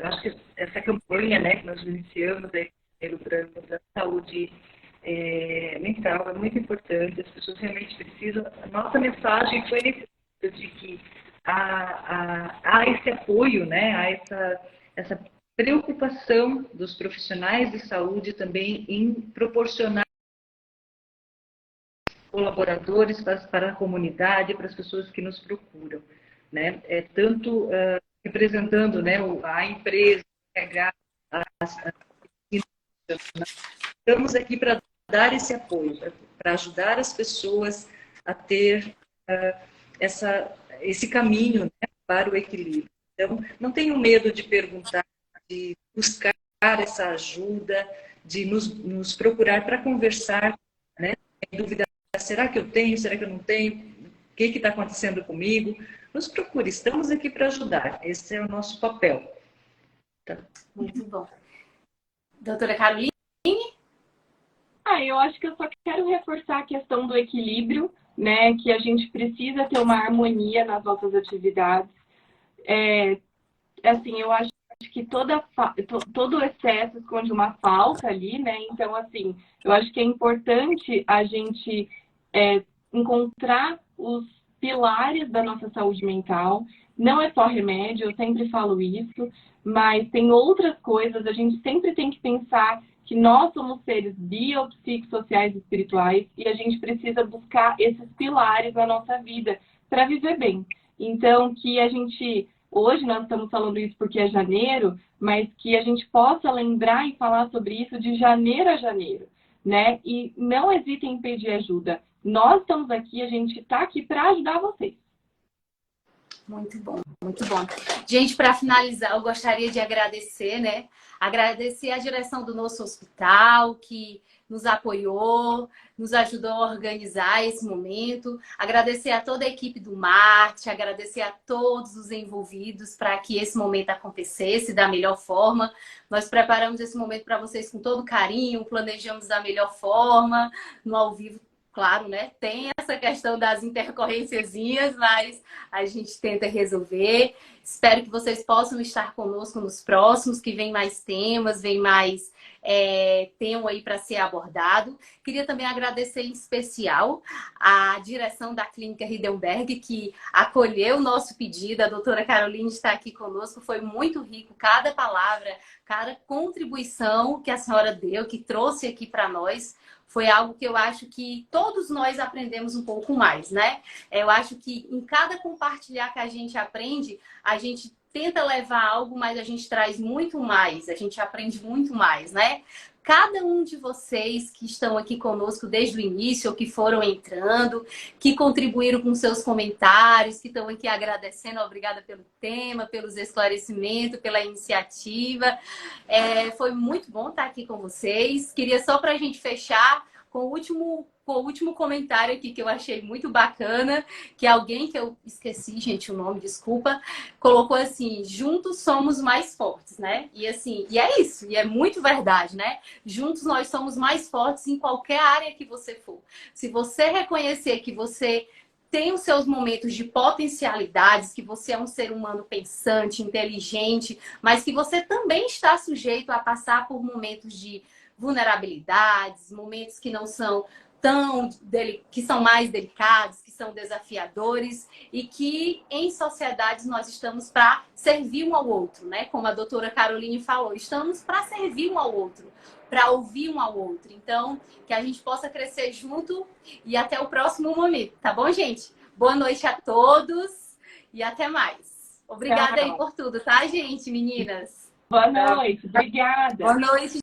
acho que essa campanha, né, que nós iniciamos aí pelo Plano da Saúde mental é muito importante, as pessoas realmente precisam. A nossa mensagem foi nesse sentido de que há esse apoio, né, há essa preocupação dos profissionais de saúde também em proporcionar colaboradores para a comunidade, para as pessoas que nos procuram, né? Tanto representando, né, a empresa, estamos aqui para dar esse apoio, para ajudar as pessoas a ter esse caminho, né, para o equilíbrio. Então, não tenham medo de perguntar, de buscar essa ajuda, de nos procurar para conversar, né? Em dúvida, será que eu tenho, será que eu não tenho? O que está acontecendo comigo? Nos procure, estamos aqui para ajudar. Esse é o nosso papel. Tá. Muito bom. Doutora Caroline? Eu acho que eu só quero reforçar a questão do equilíbrio, né? Que a gente precisa ter uma harmonia nas nossas atividades. Assim, eu acho que todo excesso esconde uma falta ali, né? Então, assim, eu acho que é importante a gente encontrar os pilares da nossa saúde mental. Não é só remédio, eu sempre falo isso, mas tem outras coisas, a gente sempre tem que pensar que nós somos seres biopsicossociais e espirituais e a gente precisa buscar esses pilares na nossa vida para viver bem. Então, que a gente, hoje nós estamos falando isso porque é janeiro, mas que a gente possa lembrar e falar sobre isso de janeiro a janeiro, né? E não hesitem em pedir ajuda. Nós estamos aqui, a gente está aqui para ajudar vocês. Muito bom, muito bom. Gente, para finalizar, eu gostaria de agradecer, né? Agradecer a direção do nosso hospital, que nos apoiou, nos ajudou a organizar esse momento. Agradecer a toda a equipe do marketing, agradecer a todos os envolvidos para que esse momento acontecesse da melhor forma. Nós preparamos esse momento para vocês com todo carinho, planejamos da melhor forma, no ao vivo. Claro, né? Tem essa questão das intercorrênciazinhas, mas a gente tenta resolver. Espero que vocês possam estar conosco nos próximos, que vem mais temas, vem mais tema aí para ser abordado. Queria também agradecer em especial a direção da Clínica Riedlenberg, que acolheu o nosso pedido. A doutora Caroline está aqui conosco. Foi muito rico cada palavra, cada contribuição que a senhora deu, que trouxe aqui para nós. Foi algo que eu acho que todos nós aprendemos um pouco mais, né? Eu acho que em cada compartilhar que a gente aprende, a gente tenta levar algo, mas a gente traz muito mais, a gente aprende muito mais, né? Cada um de vocês que estão aqui conosco desde o início, ou que foram entrando, que contribuíram com seus comentários, que estão aqui agradecendo, obrigada pelo tema, pelos esclarecimentos, pela iniciativa. Foi muito bom estar aqui com vocês. Queria só para a gente fechar com o último comentário aqui que eu achei muito bacana, que alguém que eu esqueci, gente, o nome, desculpa, colocou assim: juntos somos mais fortes, né? E assim, e é isso, e é muito verdade, né? Juntos nós somos mais fortes em qualquer área que você for. Se você reconhecer que você tem os seus momentos de potencialidades, que você é um ser humano pensante, inteligente, mas que você também está sujeito a passar por momentos de vulnerabilidades, momentos que não são que são mais delicados, que são desafiadores e que em sociedades nós estamos para servir um ao outro, né? Como a doutora Caroline falou, estamos para servir um ao outro, para ouvir um ao outro. Então, que a gente possa crescer junto e até o próximo momento, tá bom, gente? Boa noite a todos e até mais. Obrigada aí por tudo, tá, gente, meninas? Boa noite, obrigada. Boa noite.